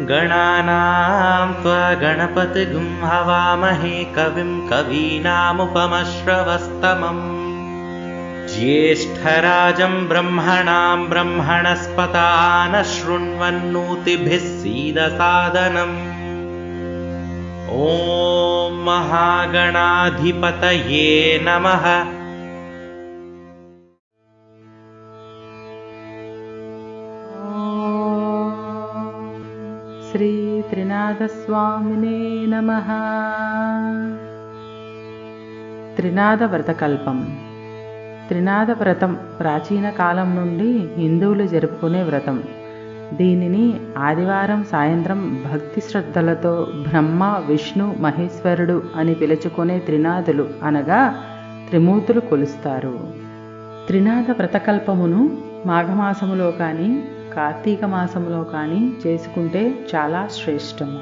गणानां त्वा गणपतिगुं हवामहे कविं कवीनामुपमश्रवस्तमम् ज्येष्ठराजं ब्रह्मणां ब्रह्मणस्पता न शृण्वन्नोतिभिः सीदसादनम् ॐ महागणाधिपतये नमः। శ్రీ త్రినాథస్వామినే నమః. త్రినాథ వ్రతకల్పం. త్రినాథ వ్రతం ప్రాచీన కాలం నుండి హిందువులు జరుపుకునే వ్రతం. దీనిని ఆదివారం సాయంత్రం భక్తి శ్రద్ధలతో బ్రహ్మ విష్ణు మహేశ్వరుడు అని పిలుచుకునే త్రినాథులు అనగా త్రిమూర్తులు కొలుస్తారు. త్రినాథ వ్రతకల్పమును మాఘమాసములో కానీ కార్తీక మాసంలో కానీ చేసుకుంటే చాలా శ్రేష్టము.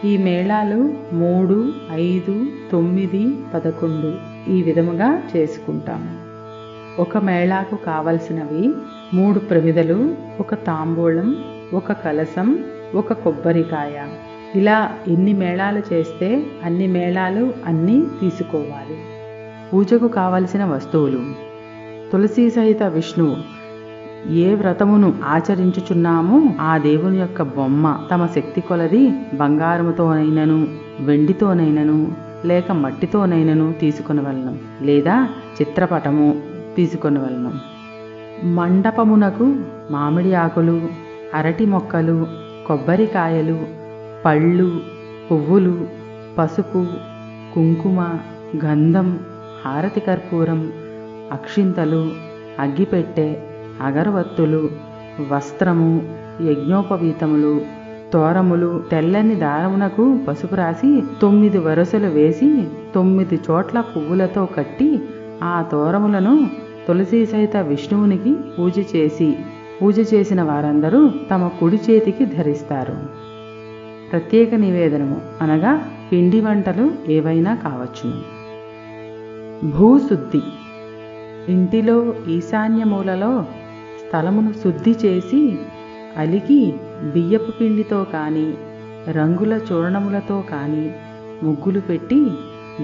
ఈ మేళాలు 3, 5, 9, 11 ఈ విధముగా చేసుకుంటాము. ఒక మేళాకు కావలసినవి 3 ప్రమిదలు, 1 తాంబూలం, 1 కలశం, 1 కొబ్బరికాయ. ఇలా ఎన్ని మేళాలు చేస్తే అన్ని మేళాలు అన్నీ తీసుకోవాలి. పూజకు కావలసిన వస్తువులు: తులసి సహిత విష్ణువు. ఏ వ్రతమును ఆచరించుచున్నామో ఆ దేవుని యొక్క బొమ్మ తమ శక్తి కొలది బంగారముతోనైనను వెండితోనైనను లేక మట్టితోనైనను తీసుకొనవలను, లేదా చిత్రపటము తీసుకొనవలను. మండపమునకు మామిడి ఆకులు, అరటి మొక్కలు, కొబ్బరికాయలు, పళ్ళు, పువ్వులు, పసుపు, కుంకుమ, గంధం, హారతి కర్పూరం, అక్షింతలు, అగ్గిపెట్టె, అగరవత్తులు, వస్త్రము, యజ్ఞోపవీతములు, తోరములు, తెల్లని దారమునకు పసుపు రాసి 9 వరుసలు వేసి 9 చోట్ల పువ్వులతో కట్టి ఆ తోరములను తులసి సహిత విష్ణువునికి పూజ చేసిన వారందరూ తమ కుడి చేతికి ధరిస్తారు. ప్రత్యేక నివేదనము అనగా పిండి వంటలు ఏవైనా కావచ్చును. భూశుద్ధి. ఇంటిలో ఈశాన్య మూలలో స్థలమును శుద్ధి చేసి అలికి బియ్యపు పిండితో కానీ రంగుల చూర్ణములతో కానీ ముగ్గులు పెట్టి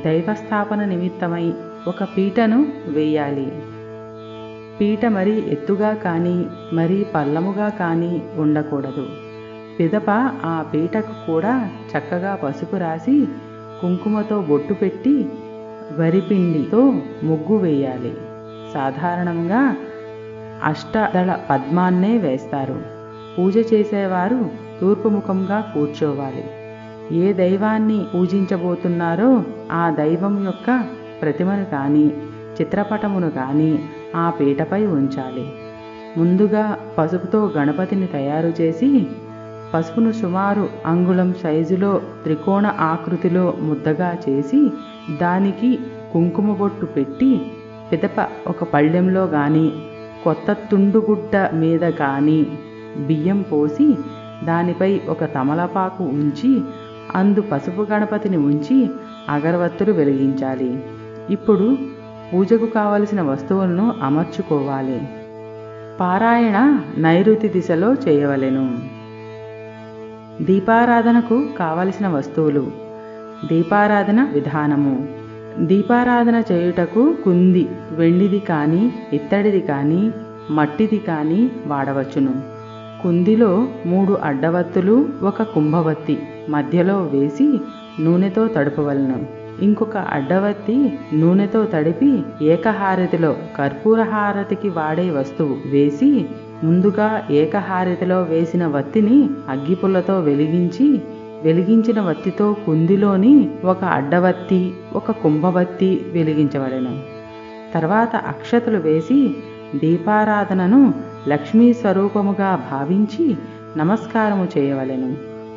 దైవస్థాపన నిమిత్తమై ఒక పీటను వేయాలి. పీట మరీ ఎత్తుగా కానీ మరీ పల్లముగా కానీ ఉండకూడదు. పిదప ఆ పీటకు కూడా చక్కగా పసుపు రాసి కుంకుమతో బొట్టు పెట్టి వరిపిండితో ముగ్గు వేయాలి. సాధారణంగా అష్టదళ పద్మాన్నే వేస్తారు. పూజ చేసేవారు తూర్పు ముఖంగా కూర్చోవాలి. ఏ దైవాన్ని పూజించబోతున్నారో ఆ దైవం యొక్క ప్రతిమను కానీ చిత్రపటమును కానీ ఆ పీటపై ఉంచాలి. ముందుగా పసుపుతో గణపతిని తయారు చేసి పసుపును సుమారు అంగుళం సైజులో త్రికోణ ఆకృతిలో ముద్దగా చేసి దానికి కుంకుమ బొట్టు పెట్టి పిదప ఒక పళ్ళెంలో కానీ కొత్త తుండుగుడ్డ మీద కానీ బియ్యం పోసి దానిపై ఒక తమలపాకు ఉంచి అందు పసుపు గణపతిని ఉంచి అగరవత్తులు వెలిగించాలి. ఇప్పుడు పూజకు కావలసిన వస్తువులను అమర్చుకోవాలి. పారాయణ నైరుతి దిశలో చేయవలెను. దీపారాధనకు కావలసిన వస్తువులు. దీపారాధన విధానము. దీపారాధన చేయుటకు కుంది వెండిది కానీ ఇత్తడిది కానీ మట్టిది కానీ వాడవచ్చును. కుందిలో 3 అడ్డవత్తులు 1 కుంభవత్తి మధ్యలో వేసి నూనెతో తడుపవలను. ఇంకొక అడ్డవత్తి నూనెతో తడిపి ఏకహారతిలో కర్పూర హారతికి వాడే వస్తువు వేసి ముందుగా ఏకహారతిలో వేసిన వత్తిని అగ్గిపుల్లతో వెలిగించిన వత్తితో కుందిలోని 1 అడ్డవత్తి 1 కుంభవత్తి వెలిగించవలెను. తర్వాత అక్షతలు వేసి దీపారాధనను లక్ష్మీ స్వరూపముగా భావించి నమస్కారము చేయవలెను.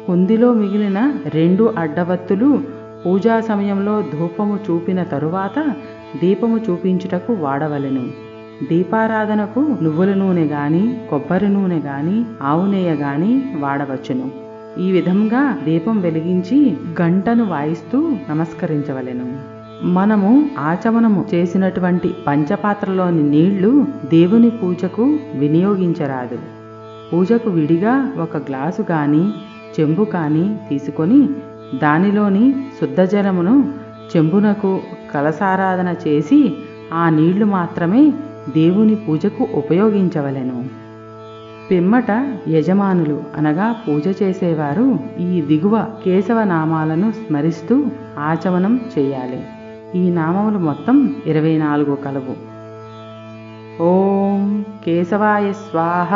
కుందిలో మిగిలిన 2 అడ్డవత్తులు పూజా సమయంలో ధూపము చూపిన తరువాత దీపము చూపించుటకు వాడవలెను. దీపారాధనకు నువ్వుల నూనె గాని కొబ్బరి నూనె గాని ఆవు నెయ్యి గాని వాడవచ్చును. ఈ విధంగా దీపం వెలిగించి గంటను వాయిస్తూ నమస్కరించవలెను. మనము ఆచమనము చేసినటువంటి పంచపాత్రలోని నీళ్లు దేవుని పూజకు వినియోగించరాదు. పూజకు విడిగా 1 గ్లాసు గాని చెంబు కానీ తీసుకొని దానిలోని శుద్ధజలమును చెంబునకు కలసారాధన చేసి ఆ నీళ్లు మాత్రమే దేవుని పూజకు ఉపయోగించవలెను. పిమ్మట యజమానులు అనగా పూజ చేసేవారు ఈ దిగువ కేశవనామాలను స్మరిస్తూ ఆచమనం చేయాలి. ఈ నామములు మొత్తం 24 కలవు. ఓం కేశవాయ స్వాహ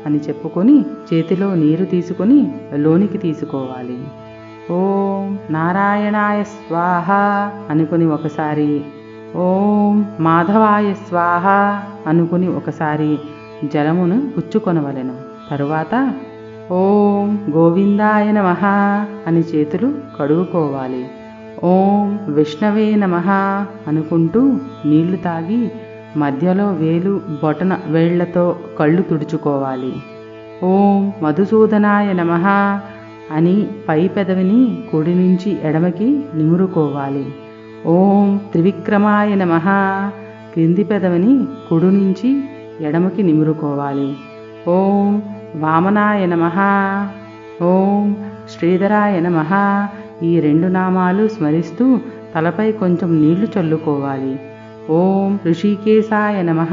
అని చెప్పుకొని చేతిలో నీరు తీసుకొని లోనికి తీసుకోవాలి. ఓం నారాయణాయ స్వాహ అనుకుని ఒకసారి, ఓం మాధవాయ స్వాహ అనుకుని ఒకసారి జలమును పుచ్చుకొనవలెను. తరువాత ఓం గోవిందాయ నమః అని చేతులు కడుగుకోవాలి. ఓం విష్ణవే నమః అనుకుంటూ నీళ్లు తాగి మధ్యలో వేలు బొటన వేళ్లతో కళ్ళు తుడుచుకోవాలి. ఓం మధుసూదనాయ నమః అని పై పెదవిని కుడి నుంచి ఎడమకి నిమురుకోవాలి. ఓం త్రివిక్రమాయ నమః క్రింది పెదవిని కుడి నుంచి ఎడమకి నిమురుకోవాలి. ఓం వామనాయ నమః, ఓం శ్రీధరాయ నమః ఈ 2 నామాలు స్మరిస్తూ తలపై కొంచెం నీళ్లు చల్లుకోవాలి. ఓం ఋషికేశాయ నమః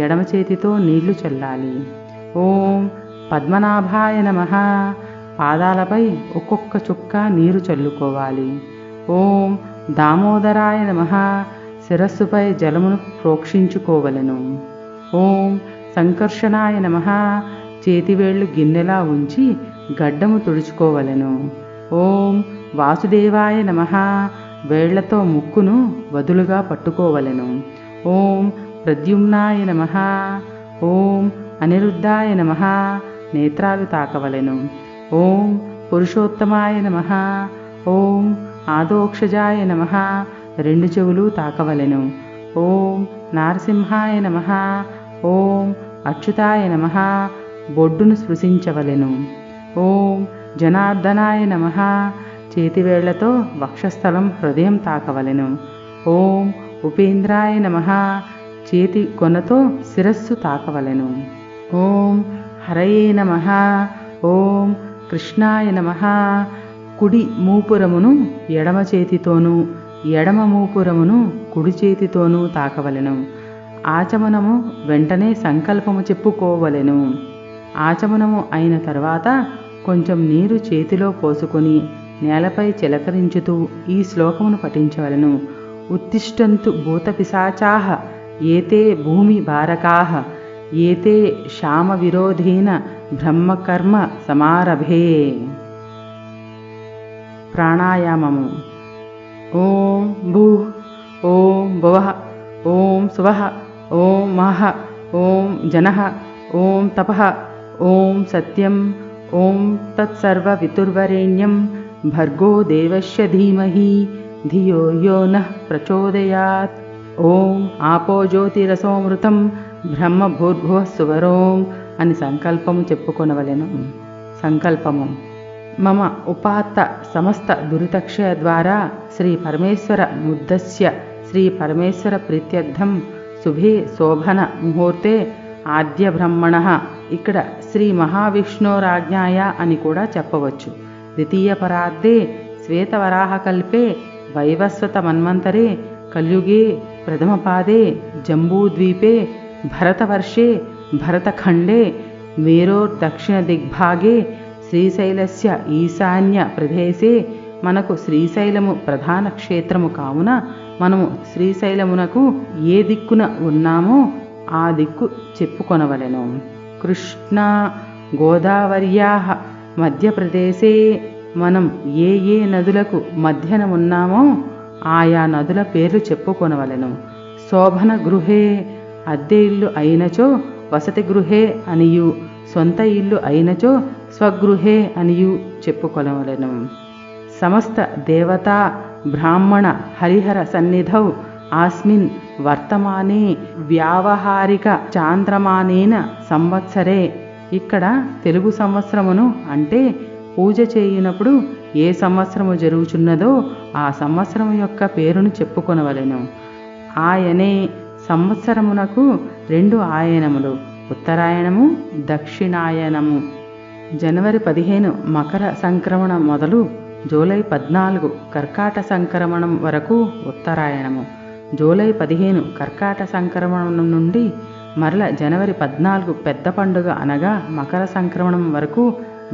ఎడమ చేతితో నీళ్లు చల్లాలి. ఓం పద్మనాభాయ నమః పాదాలపై ఒక్కొక్క చుక్క నీరు చల్లుకోవాలి. ఓం దామోదరాయ నమః శిరస్సుపై జలమును ప్రోక్షించుకోవలెను. ఓం సంకర్షణాయ నమః చేతివేళ్లు గిన్నెలా ఉంచి గడ్డము తుడుచుకోవలెను. ఓం వాసుదేవాయ నమః వేళ్లతో ముక్కును వదులుగా పట్టుకోవలెను. ఓం ప్రద్యుమ్నాయ నమః, ఓం అనిరుద్ధాయ నమః నేత్రాలు తాకవలెను. ఓం పురుషోత్తమాయ నమః, ఓం ఆదోక్షజాయ నమః 2 చెవులు తాకవలెను. ఓం నారసింహాయ నమః, ఓం అచ్యుతాయ నమః బొడ్డును స్పృశించవలెను. ఓం జనార్దనాయ నమః చేతివేళ్లతో వక్షస్థలం హృదయం తాకవలెను. ఓం ఉపేంద్రాయ నమః చేతి కొనతో శిరస్సు తాకవలెను. ఓం హరయే నమః, ఓం కృష్ణాయ నమః కుడి మూపురమును ఎడమ చేతితోనూ ఎడమ మూపురమును కుడి చేతితోనూ తాకవలెను. ఆచమనము వెంటనే సంకల్పము చెప్పుకోవలెను. ఆచమనము అయిన తర్వాత కొంచెం నీరు చేతిలో పోసుకొని నేలపై చిలకరించుతూ ఈ శ్లోకమును పఠించవలెను. ఉత్తిష్టంతు భూతపిశాచాః ఏతే భూమి భారకాః ఏతే శామ విరోధేన బ్రహ్మకర్మ సమారభే. ప్రాణాయామము. ఓం భూః, ఓం భువః, ఓం సువః, ఓం మహః, ఓం జనః, ఓం తపః, ఓం సత్యం, ఓం తత్సర్వవితుర్వరేణ్యం భర్గో దేవస్య ధీమహి ధియో యో నః ప్రచోదయాత్. ఓం ఆపో జ్యోతిరసోమృతం బ్రహ్మ భూర్భువః సువరోం అని సంకల్పము చెప్పుకొనవలెను. సంకల్పము. మమ ఉపాత్త సమస్త దురితక్షయ ద్వారా శ్రీ పరమేశ్వర ముద్దస్య శ్రీ పరమేశ్వర ప్రీత్యర్థం శుభే శోభన ముహూర్తే ఆద్య బ్రహ్మణః ఇక్కడ శ్రీ మహావిష్ణోరాజ్ఞాయ అని కూడా చెప్పవచ్చు. ద్వితీయ పరార్ధే శ్వేతవరాహకల్పే వైవస్వత మన్వంతరే కలియుగే ప్రథమపాదే జంబూద్వీపే భరతవర్షే భరతఖండే మేరోర్దక్షిణ దిగ్భాగే శ్రీశైలస్య ఈశాన్య ప్రదేశే మనకు శ్రీశైలము ప్రధాన క్షేత్రము కావున మనము శ్రీశైలమునకు ఏ దిక్కున ఉన్నామో ఆ దిక్కు చెప్పుకొనవలెను. కృష్ణా గోదావర్యాః మధ్యప్రదేశే మనం ఏ ఏ నదులకు మధ్యన ఉన్నామో ఆయా నదుల పేర్లు చెప్పుకొనవలెను. శోభన గృహే అద్దె ఇల్లు అయినచో వసతి గృహే అనియు సొంత ఇల్లు అయినచో స్వగృహే అనియు చెప్పుకొనవలెను. సమస్త దేవతా బ్రాహ్మణ హరిహర సన్నిధౌ ఆస్మిన్ వర్తమానే వ్యావహారిక చాంద్రమానేన సంవత్సరే ఇక్కడ తెలుగు సంవత్సరమును అంటే పూజ చేయునప్పుడు ఏ సంవత్సరము జరుగుచున్నదో ఆ సంవత్సరము యొక్క పేరును చెప్పుకొనవలెను. ఆయనే సంవత్సరమునకు 2 ఆయనములు ఉత్తరాయణము దక్షిణాయనము. జనవరి 15 మకర సంక్రమణం మొదలు జూలై 14 కర్కాట సంక్రమణం వరకు ఉత్తరాయణము. జూలై 15 కర్కాట సంక్రమణం నుండి మరల జనవరి 14 పెద్ద పండుగ అనగా మకర సంక్రమణం వరకు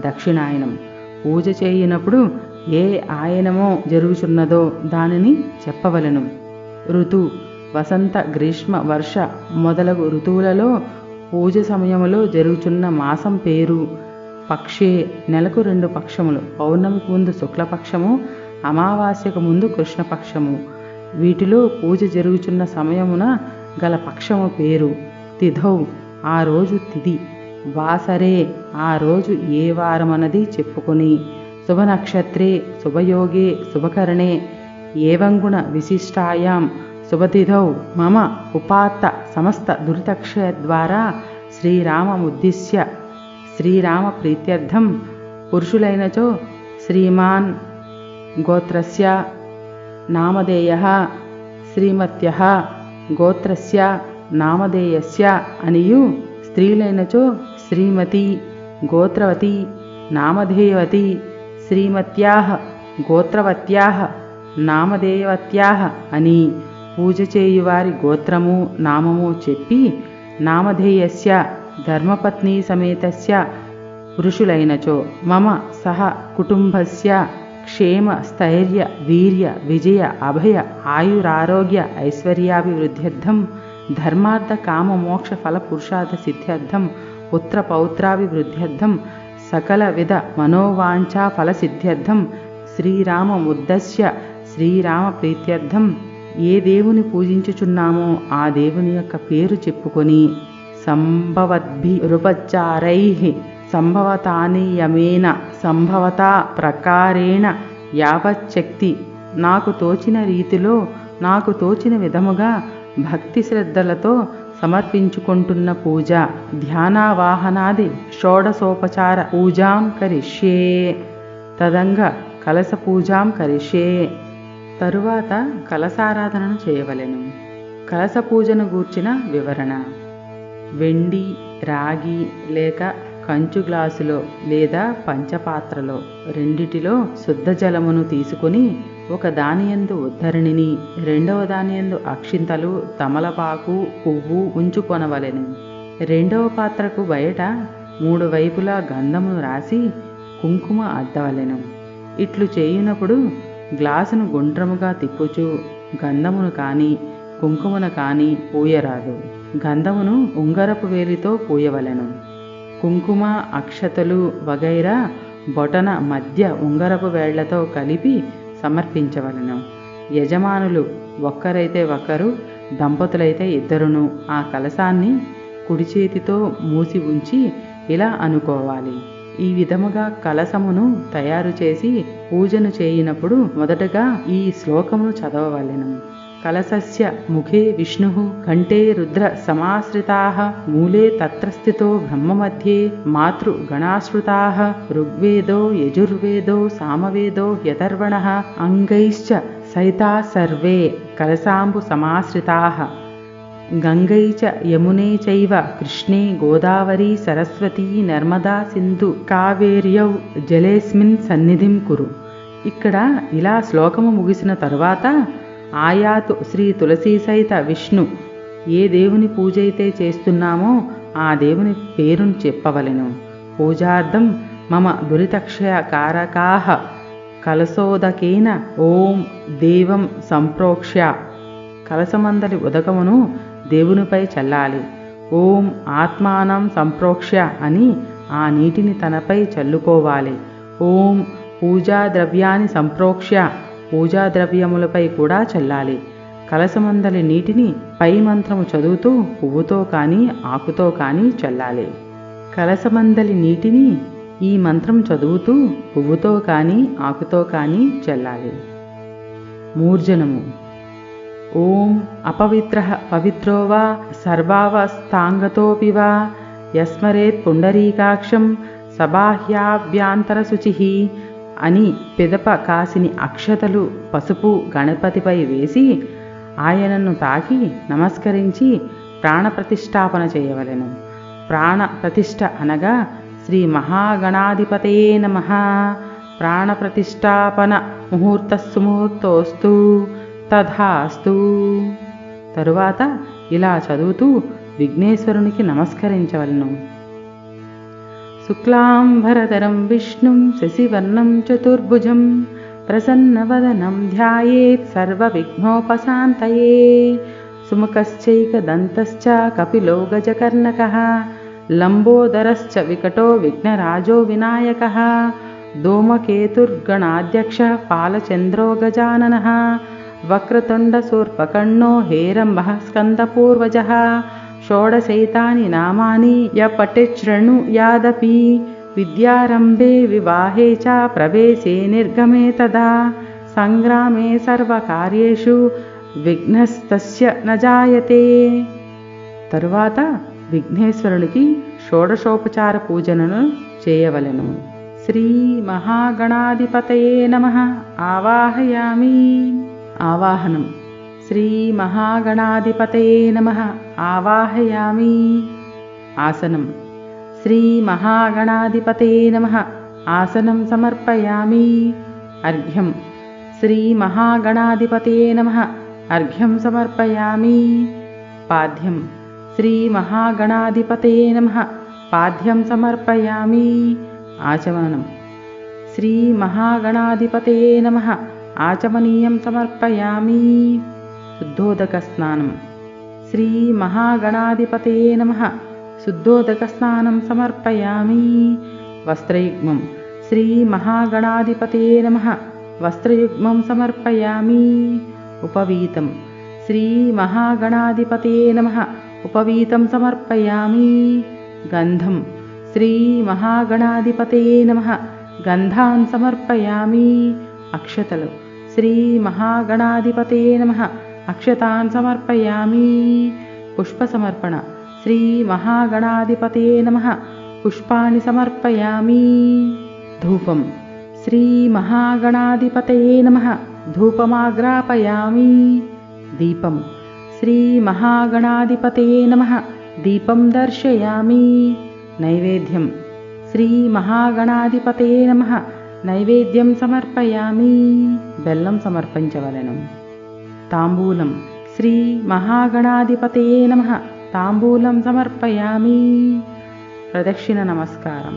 దక్షిణాయనం. పూజ చేయినప్పుడు ఏ ఆయనమో జరుగుచున్నదో దానిని చెప్పవలెను. ఋతు వసంత, గ్రీష్మ, వర్ష మొదలగు ఋతువులలో పూజ సమయములో జరుగుచున్న మాసం పేరు. పక్షే నెలకు 2 పక్షములు. పౌర్ణమికి ముందు శుక్లపక్షము, అమావాస్యకు ముందు కృష్ణపక్షము. వీటిలో పూజ జరుగుచున్న సమయమున గల పక్షము పేరు. తిథౌ ఆ రోజు తిథి. వాసరే ఆ రోజు ఏ వారమన్నది చెప్పుకొని. శుభనక్షత్రే శుభయోగే శుభకరణే ఏవంగుణ విశిష్టాయాం శుభతిథౌ మమ ఉపాత్త సమస్త దురితక్షయ ద్వారా శ్రీరామముద్దిశ్య శ్రీరామ ప్రీత్యర్థం పురుషులైనచో శ్రీమాన్ గోత్రస్య నామధేయః శ్రీమత్యః గోత్రస్య నామధేయస్య అనియు, స్త్రీలైనచో శ్రీమతి గోత్రవతి నామధేయవతి శ్రీమత్యాః గోత్రవత్యాః నామధేయవత్యాః అని పూజ చేయువారి గోత్రము నామము చెప్పి, నామధేయస్య ధర్మపత్ని సమేతస్య పురుషులైనచో మమ సహ కుటుంబస్య క్షేమ స్థైర్య వీర్య విజయ అభయ ఆయురారోగ్య ఐశ్వర్యాభివృద్ధ్యర్థం ధర్మార్థ కామ మోక్ష ఫల పురుషార్థ సిద్ధ్యర్థం పుత్ర పౌత్రాభివృద్ధ్యర్థం సకల విధ మనోవాంఛా ఫల సిద్ధ్యర్థం శ్రీరామముద్దిశ్య శ్రీరామ ప్రీత్యర్థం ఏ దేవుని పూజించుచున్నామో ఆ దేవుని యొక్క పేరు చెప్పుకొని సంభవద్భిరుపచారైః సంభవతానియమేన సంభవతా ప్రకారేణ యావచ్చక్తి నాకు తోచిన రీతిలో నాకు తోచిన విధముగా భక్తి శ్రద్ధలతో సమర్పించుకుంటున్న పూజ ధ్యానావాహనాది షోడశోపచార పూజాం కరిష్యే. తదంగ కలశ పూజాం కరిష్యే. తరువాత కలశారాధనను చేయవలెను. కలశ పూజను గూర్చిన వివరణ. వెండి, రాగి లేక కంచు గ్లాసులో లేదా పంచపాత్రలో రెండిటిలో శుద్ధ జలమును తీసుకుని ఒక దానియందు ఉద్ధరణిని, రెండవ దానియందు అక్షింతలు, తమలపాకు, పువ్వు ఉంచుకొనవలెను. రెండవ పాత్రకు బయట 3 వైపులా గంధమును రాసి కుంకుమ అద్దవలెను. ఇట్లు చేయునప్పుడు గ్లాసును గుండ్రముగా తిప్పుచూ గంధమును కాని కుంకుమను కాని పూయరాదు. గంధమును ఉంగరపు వేలితో పూయవలెను. కుంకుమ, అక్షతలు వగైరా బొటన మధ్య ఉంగరపు వేళ్లతో కలిపి సమర్పించవలెను. యజమానులు ఒక్కరైతే ఒకరు, దంపతులైతే ఇద్దరును ఆ కలశాన్ని కుడి చేతితో మూసి ఉంచి ఇలా అనుకోవాలి. ఈ విధముగా కలశమును తయారు చేసి పూజను చేయినప్పుడు మొదటగా ఈ శ్లోకమును చదవవలెను. కలశస్య ముఖే విష్ణుః కంఠే రుద్ర సమాశ్రితాః మూలే తత్ర స్థితో బ్రహ్మమధ్యే మాతృగణాశ్రుతాః ఋగ్వేదో యజుర్వేదో సామవేదో యథర్వణః అంగైశ్చ సహితా సర్వే కలశాంబు సమాశ్రితాః గంగై చ యమునే చైవ కృష్ణే గోదావరి సరస్వతీ నర్మదా సింధు కావేర్యౌ జలేస్మిన్ సన్నిధిం కురు. ఇక్కడ ఇలా శ్లోకము ముగిసిన తరువాత ఆయాతు శ్రీ తులసీ సహిత విష్ణు ఏ దేవుని పూజ అయితే చేస్తున్నామో ఆ దేవుని పేరును చెప్పవలెను. పూజార్థం మమ దురితక్షయ కారకాః కలశోదకేన ఓం దేవం సంప్రోక్ష్య. కలశమందలి ఉదకమును దేవునిపై చల్లాలి. ఓం ఆత్మానం సంప్రోక్ష్య అని ఆ నీటిని తనపై చల్లుకోవాలి. ఓం పూజా ద్రవ్యాన్ని సంప్రోక్ష్య పూజా ద్రవ్యములపై కూడా చల్లాలి. కలశమందలి నీటిని పై మంత్రము చదువుతూ పువ్వుతో కానీ ఆకుతో కానీ చల్లాలి. కలశమందలి నీటిని ఈ మంత్రం చదువుతూ పువ్వుతో కానీ ఆకుతో కానీ చల్లాలి. మూర్జనము. ఓం అపవిత్రః పవిత్రో వా సర్వావస్థాంగతోపి వా యస్మరేత్ పుండరీకాక్షం సబాహ్యాభ్యాంతరశుచిః అని పిదప కాసిని అక్షతలు పసుపు గణపతిపై వేసి ఆయనను తాకి నమస్కరించి ప్రాణప్రతిష్ఠాపన చేయవలెను. ప్రాణప్రతిష్ఠ అనగా శ్రీ మహాగణాధిపతయే నమః. ప్రాణప్రతిష్ఠాపన ముహూర్తస్సుముహూర్తోస్తు తథాస్తు. తరువాత ఇలా చదువుతూ విఘ్నేశ్వరునికి నమస్కరించవలను. శుక్లాంబరధరం విష్ణుం శశివర్ణం చతుర్భుజం ప్రసన్నవదనం ధ్యాయేత్ సర్వవిఘ్నోపశాంతయే. సుముఖశ్చైకదంతశ్చ కపిలో గజకర్ణకః లంబోదరశ్చ వికటో విఘ్నరాజో వినాయకः. ధూమకేతుర్గణాధ్యక్షः పాలచంద్రో గజాననः. వక్రతుండశూర్పకర్ణో హేరంబः స్కందపూర్వజः. షోడశైతాని నామాని య పఠిత్ శృణుయాదపి. విద్యారంభే వివాహే చ ప్రవేశే నిర్గమే తదా. సంగ్రామే సర్వకార్యేషు విఘ్నస్తస్య న జాయతే. తరువాత విఘ్నేశ్వరునికి షోడశోపచార పూజనను చేయవలెను. శ్రీ మహాగణాధిపతయే నమః. ఆవాహయామి. ఆవాహనం. శ్రీ మహాగణాధిపతయే నమః. ఆవాహయామి. ఆసనం. శ్రీ మహాగణాధిపతయే నమః. ఆసనం సమర్పయామి. అర్ఘ్యం. శ్రీ మహాగణాధిపతయే నమః. అర్ఘ్యం సమర్పయామి. పాద్యం. శ్రీ మహాగణాధిపతయే నమః. పాద్యం సమర్పయామి. ఆచమనం. శ్రీ మహాగణాధిపతయే నమః. ఆచమనీయం సమర్పయామి. శుద్ధోదక స్నానం. శ్రీ మహాగణాధిపతయే నమః. శుద్ధోదక స్నానం సమర్పయామి. వస్త్రయుగ్మం. శ్రీ మహాగణాధిపతయే నమః. వస్త్రయుగ్మం సమర్పయామి. ఉపవీతం. శ్రీ మహాగణాధిపతయే నమః. ఉపవీతం సమర్పయామి. గంధం. శ్రీ మహాగణాధిపతయే నమః. గంధాన్ సమర్పయామి. అక్షతలు. శ్రీ మహాగణాధిపతయే నమః. అక్షతాన్ సమర్పయామి. పుష్పసమర్పణ. శ్రీ మహాగణాధిపతయే నమః. పుష్పాణి సమర్పయామి. ధూపం. శ్రీ మహాగణాధిపతయే నమః. ధూపమాగ్రాపయామి. దీపం. శ్రీ మహాగణాధిపతయే నమః. దీపం దర్శయామి. నైవేద్యం. శ్రీ మహాగణాధిపతయే నమః. నైవేద్యం సమర్పయామి. బెల్లం సమర్పించవలెను. తాంబూలం. శ్రీ మహాగణాధిపతయే నమః. తాంబూలం సమర్పయామి. ప్రదక్షిణ నమస్కారం.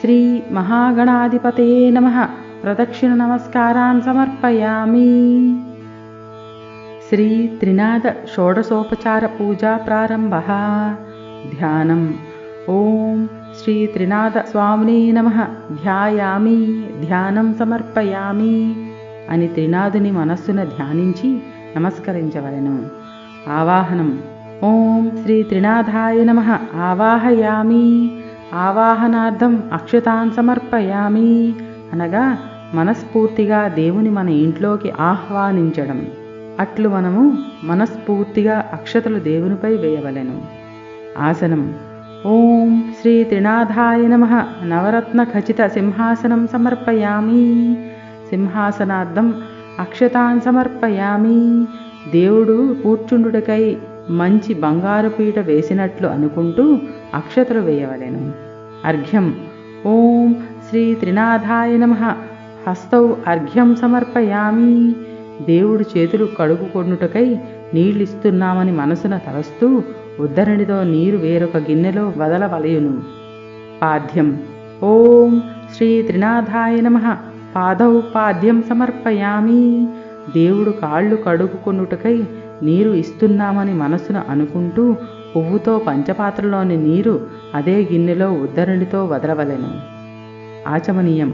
శ్రీ మహాగణాధిపతయే నమః. ప్రదక్షిణ నమస్కారాన్ సమర్పయామి. శ్రీ త్రినాథ షోడశోపచార పూజా ప్రారంభః. ధ్యానం. ఓం శ్రీ త్రినాథ స్వామినే నమః. ధ్యాయామి. ధ్యానం సమర్పయామి అని త్రినాథుని మనస్సున ధ్యానించి నమస్కరించవలెను. ఆవాహనం. ఓం శ్రీ త్రినాథాయ నమః. ఆవాహయామి. ఆవాహనార్థం అక్షతాన్ సమర్పయామి అనగా మనస్ఫూర్తిగా దేవుని మన ఇంట్లోకి ఆహ్వానించడం. అట్లు మనము మనస్ఫూర్తిగా అక్షతలు దేవునిపై వేయవలెను. ఆసనం. ఓం శ్రీ త్రినాథాయ నమః. నవరత్న ఖచిత సింహాసనం సమర్పయామి. సింహాసనార్థం అక్షతాన్ సమర్పయామి. దేవుడు కూర్చుండుటకై మంచి బంగారు పీట వేసినట్లు అనుకుంటూ అక్షతలు వేయవలెను. అర్ఘ్యం. ఓం శ్రీ త్రినాథాయ నమః. హస్తౌ అర్ఘ్యం సమర్పయామి. దేవుడు చేతులు కడుగుకొనుటకై నీళ్ళిస్తున్నామని మనసున తలస్తూ ఉద్ధరణితో నీరు వేరొక గిన్నెలో వదలవలయును. పాద్యం. ఓం శ్రీ త్రినాథాయ నమః. పాదౌ పాద్యం సమర్పయామి. దేవుడు కాళ్ళు కడుగుకొనుటకై నీరు ఇస్తున్నామని మనసున అనుకుంటూ పువ్వుతో పంచపాత్రలోని నీరు అదే గిన్నెలో ఉద్ధరణితో వదలవలెను. ఆచమనీయం.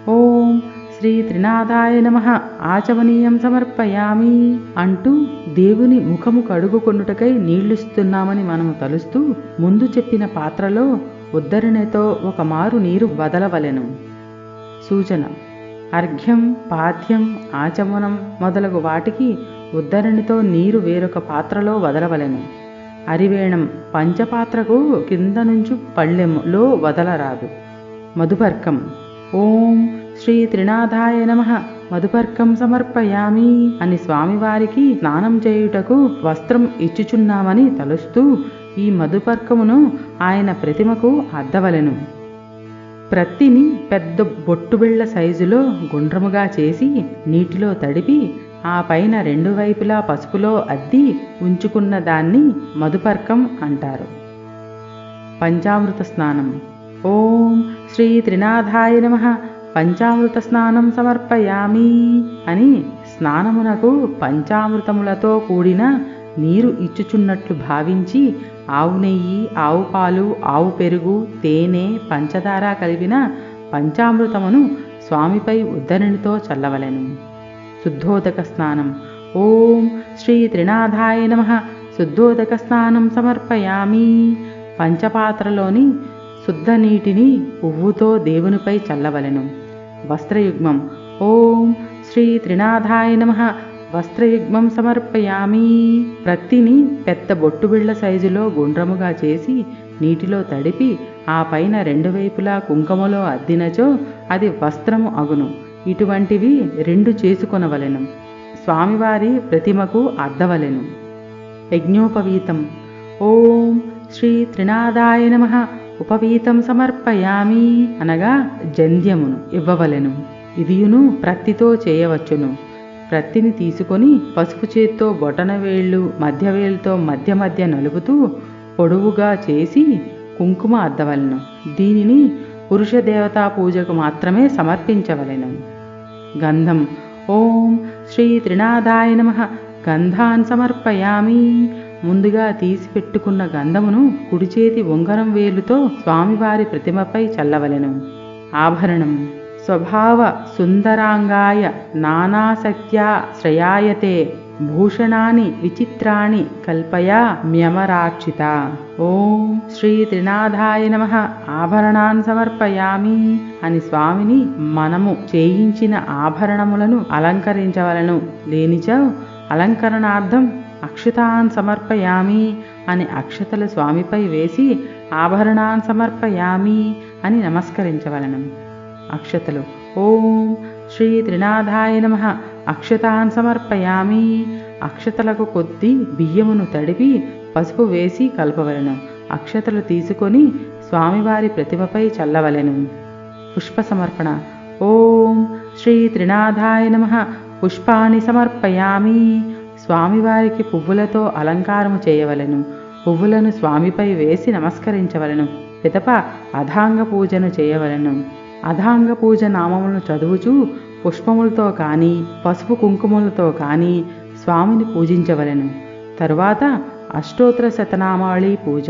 ఓం శ్రీ త్రినాథాయ నమః. ఆచమనీయం సమర్పయామి అంటూ దేవుని ముఖము కడుగుకొనుటకై నీళ్లిస్తున్నామని మనము తలుస్తూ ముందు చెప్పిన పాత్రలో ఉద్ధరణితో ఒక మారు నీరు వదలవలెను. సూచన. అర్ఘ్యం, పాద్యం, ఆచమనం మొదలగు వాటికి ఉద్ధరణితో నీరు వేరొక పాత్రలో వదలవలెను. అరివేణం పంచపాత్రకు కింద నుంచి పళ్ళెములో వదలరాదు. మధుపర్కం. ఓం శ్రీ త్రినాథాయ నమః. మధుపర్కం సమర్పయామి అని స్వామివారికి స్నానం చేయుటకు వస్త్రం ఇచ్చుచున్నామని తలుస్తూ ఈ మధుపర్కమును ఆయన ప్రతిమకు అద్దవలెను. ప్రత్తిని పెద్ద బొట్టుబిళ్ళ సైజులో గుండ్రముగా చేసి నీటిలో తడిపి ఆ పైన రెండు వైపులా పసుపులో అద్ది ఉంచుకున్న దాన్ని మధుపర్కం అంటారు. పంచామృత స్నానం. ఓం శ్రీ త్రినాథాయ నమః పంచామృత స్నానం సమర్పయామి అని స్నానమునకు పంచామృతములతో కూడిన నీరు ఇచ్చుచున్నట్లు భావించి ఆవు నెయ్యి, ఆవు పాలు, ఆవు పెరుగు, తేనె, పంచదార కలిపిన పంచామృతమును స్వామిపై ఉద్దరణితో చల్లవలెను. శుద్ధోదక స్నానం. ఓం శ్రీ త్రినాథాయ నమః శుద్ధోదక స్నానం సమర్పయామి. పంచపాత్రలోని శుద్ధ నీటిని పువ్వుతో దేవునిపై చల్లవలెను. వస్త్రయుగ్మం. ఓం శ్రీ త్రినాథాయ నమః వస్త్రయుగ్మం సమర్పయామి. ప్రత్తిని పెద్ద బొట్టుబిళ్ళ సైజులో గుండ్రముగా చేసి నీటిలో తడిపి ఆ పైన రెండు వైపులా కుంకుమలో అద్దినచో అది వస్త్రము అగును. ఇటువంటివి 2 చేసుకొనవలెను. స్వామివారి ప్రతిమకు అద్దవలెను. యజ్ఞోపవీతం. ఓం శ్రీ త్రినాథాయ నమః ఉపవీతం సమర్పయామి అనగా జంధ్యమును ఇవ్వవలెను. ఇదియును ప్రత్తితో చేయవచ్చును. ప్రత్తిని తీసుకొని పసుపు చేత్తో బొటనవేళ్ళు మధ్యవేలుతో మధ్య మధ్య నలుపుతూ పొడవుగా చేసి కుంకుమ అద్దవలెను. దీనిని పురుష దేవతా పూజకు మాత్రమే సమర్పించవలెను. గంధం. ఓం శ్రీ త్రినాథాయ నమః గంధాన్ సమర్పయామి. ముందుగా తీసి పెట్టుకున్న గంధమును కుడి చేతి ఉంగరం వేలుతో స్వామివారి ప్రతిమపై చల్లవలెను. ఆభరణం. స్వభావ సుందరాంగాయ నానాశక్త్యా శ్రయాయతే భూషణాని విచిత్రాణి కల్పయా మ్యమరాక్షిత. ఓం శ్రీ త్రినాథాయ నమః ఆభరణాన్ సమర్పయామి అని స్వామిని మనము చేయించిన ఆభరణములను అలంకరించవలను. లేనిచో అలంకరణార్థం అక్షతాన్ సమర్పయామి అని అక్షతలు స్వామిపై వేసి ఆభరణాన్ సమర్పయామి అని నమస్కరించవలను. అక్షతలు. ఓం శ్రీ త్రినాథాయ నమః అక్షతాన్ సమర్పయామి. అక్షతలకు కొద్ది బియ్యమును తడిపి పసుపు వేసి కలపవలెను. అక్షతలు తీసుకొని స్వామివారి ప్రతిమపై చల్లవలెను. పుష్ప సమర్పణ. ఓం శ్రీ త్రినాథాయ నమః పుష్పాని సమర్పయామి. స్వామివారికి పువ్వులతో అలంకారము చేయవలెను. పువ్వులను స్వామిపై వేసి నమస్కరించవలెను. పిదప అధాంగ పూజను చేయవలెను. అధాంగ పూజ నామములను చదువుచూ పుష్పములతో కానీ పసుపు కుంకుమలతో కానీ స్వామిని పూజించవలెను. తరువాత అష్టోత్తర శతనామావళి పూజ.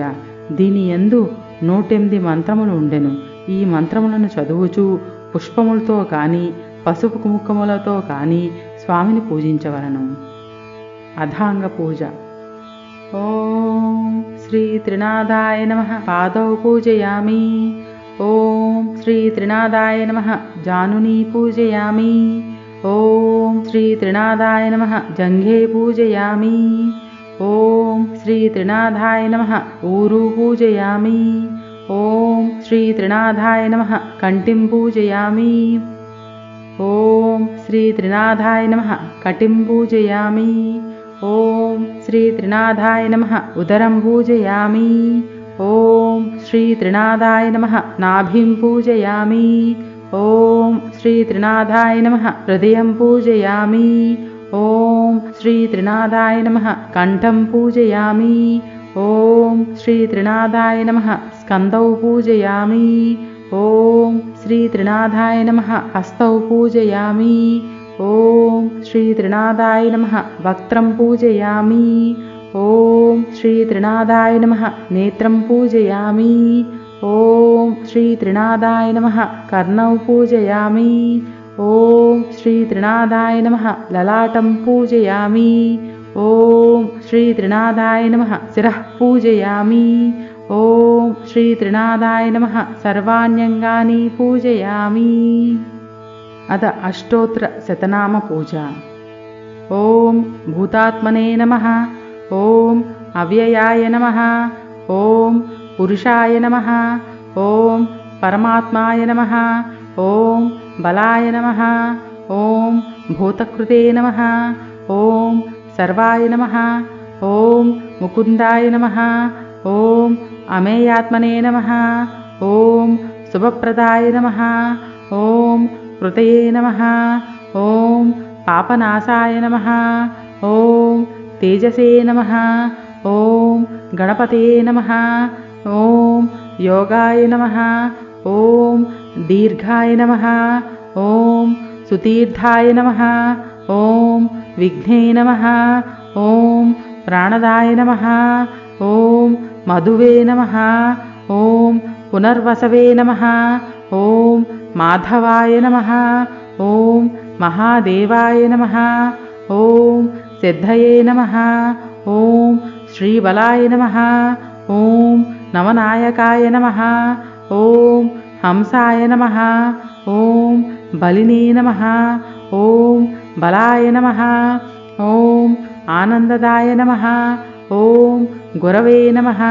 దీని యందు 108 మంత్రములు ఉండెను. ఈ మంత్రములను చదువుచూ పుష్పములతో కానీ పసుపు కుంకుమలతో కానీ స్వామిని పూజించవలెను. అధాంగ పూజ. ఓం శ్రీ త్రినాథాయ నమః పాదౌ పూజయామి. ఓం శ్రీ త్రినాథాయ నమః జానునీ పూజయామి. ఓం శ్రీ త్రినాథాయ నమః జంఘే పూజయామి. ఓం శ్రీ త్రినాథాయ నమః ఊరు పూజయామి. ఓం శ్రీ త్రినాథాయ నమః కంఠిం పూజయామి. ఓం శ్రీ త్రినాథాయ నమః కటిం పూజయామి. ఓం శ్రీ త్రినాథాయ నమః ఉదరం పూజయామి. ఓం శ్రీ త్రినాథాయ నమః నాభిం పూజయామి. ఓం శ్రీ త్రినాథాయ నమః హృదయం పూజయామి. ఓం శ్రీ త్రినాథాయ నమః కంఠం పూజయామి. ఓం శ్రీ త్రినాథాయ నమః స్కందౌ పూజయామి. ఓం శ్రీ త్రినాథాయ నమః హస్తౌ పూజయామి. ఓం శ్రీ త్రినాథాయ నమః వక్త్రం పూజయామి. ఓం శ్రీ త్రినాథాయ నమః నేత్రం పూజయామి. ఓం శ్రీ త్రినాథాయ నమః కర్ణౌ పూజయామి. ఓం శ్రీ త్రినాథాయ నమః లలాటం పూజయామి. ఓం శ్రీ త్రినాథాయ నమః శిరః పూజయామి. ఓం శ్రీ త్రినాథాయ నమః సర్వాణ్యంగాని పూజయామి. అద అష్టోత్తర శతనామ పూజ. ఓం భూతాత్మనే నమః. ఓం అవ్యయాయ నమః. ఓం పురుషాయ నమః. ఓం పరమాత్మాయ నమః. ఓం బలాయ నమః. ఓం భూతకృతే నమః. ఓం సర్వాయ నమః. ఓం ముకుందాయ నమః. ఓం అమేయాత్మనే నమః. ఓం శుభప్రదాయ నమః. ఓం కృతయే నమః. ఓం పాపనాశాయ నమః. ఓం తేజసే నమః. ఓం గణపతయే నమః. ఓం యోగాయ నమః. ఓం దీర్ఘాయ నమః. ఓం సుతీర్థాయ నమః. ఓం విఘ్నే నమః. ఓం ప్రాణదాయ నమః. ఓం మధువే నమః. ఓం పునర్వసవే నమః. ఓం మాధవాయ నమః. ఓం మహాదేవాయ నమః. ఓం సిద్ధయే నమః. ఓం శ్రీబలాయ నమః. ఓం నవనాయకాయ నమః. ఓం హంసాయ నమః. ఓం బలినే నమః. ఓం బలాయ నమః. ఓం ఆనందదాయ నమః. ఓం గురవే నమః.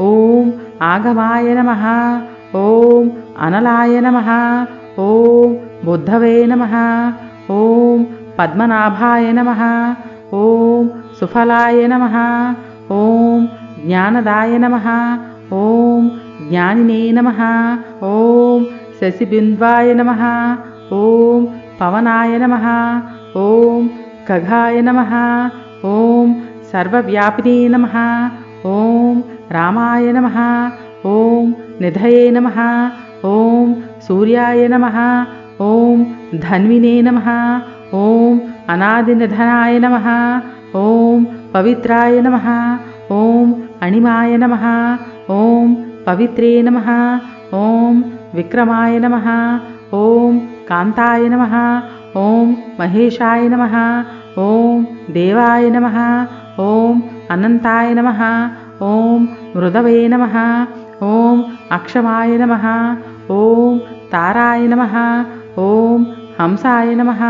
ఓం ఆగమాయ నమః. ఓం అనలాయ నమః. ఓం బుద్ధవే నమః. ఓం పద్మనాభాయ నమః. ఓం సుఫలాయ నమః. ఓం జ్ఞానదాయ నమః. ఓం జ్ఞానినే నమః. ఓం శశిబింద్వాయ నమః. ఓం పవనాయ నమః. ఓం ఖగాయ నమః. ఓం సర్వవ్యాపినే నమః. ఓం రామాయ నమః. ఓం నిధయే నమః. ఓం సూర్యాయ నమః. ఓం ధన్వినే నమః. ఓం అనాదినిధనాయ నమః. ఓం పవిత్రాయ నమః. ఓం అణిమాయ నమః. ఓం పవిత్రే నమః. ఓం విక్రమాయ నమః. ఓం కాంతాయ నమః. ఓం మహేశాయ నమః. ఓం దేవాయ నమః. ఓం అనంతాయ నమః. ఓం మృదవే నమః. ఓం అక్షమాయ నమః. ఓం తారాయ నమః. ఓం హంసాయ నమః.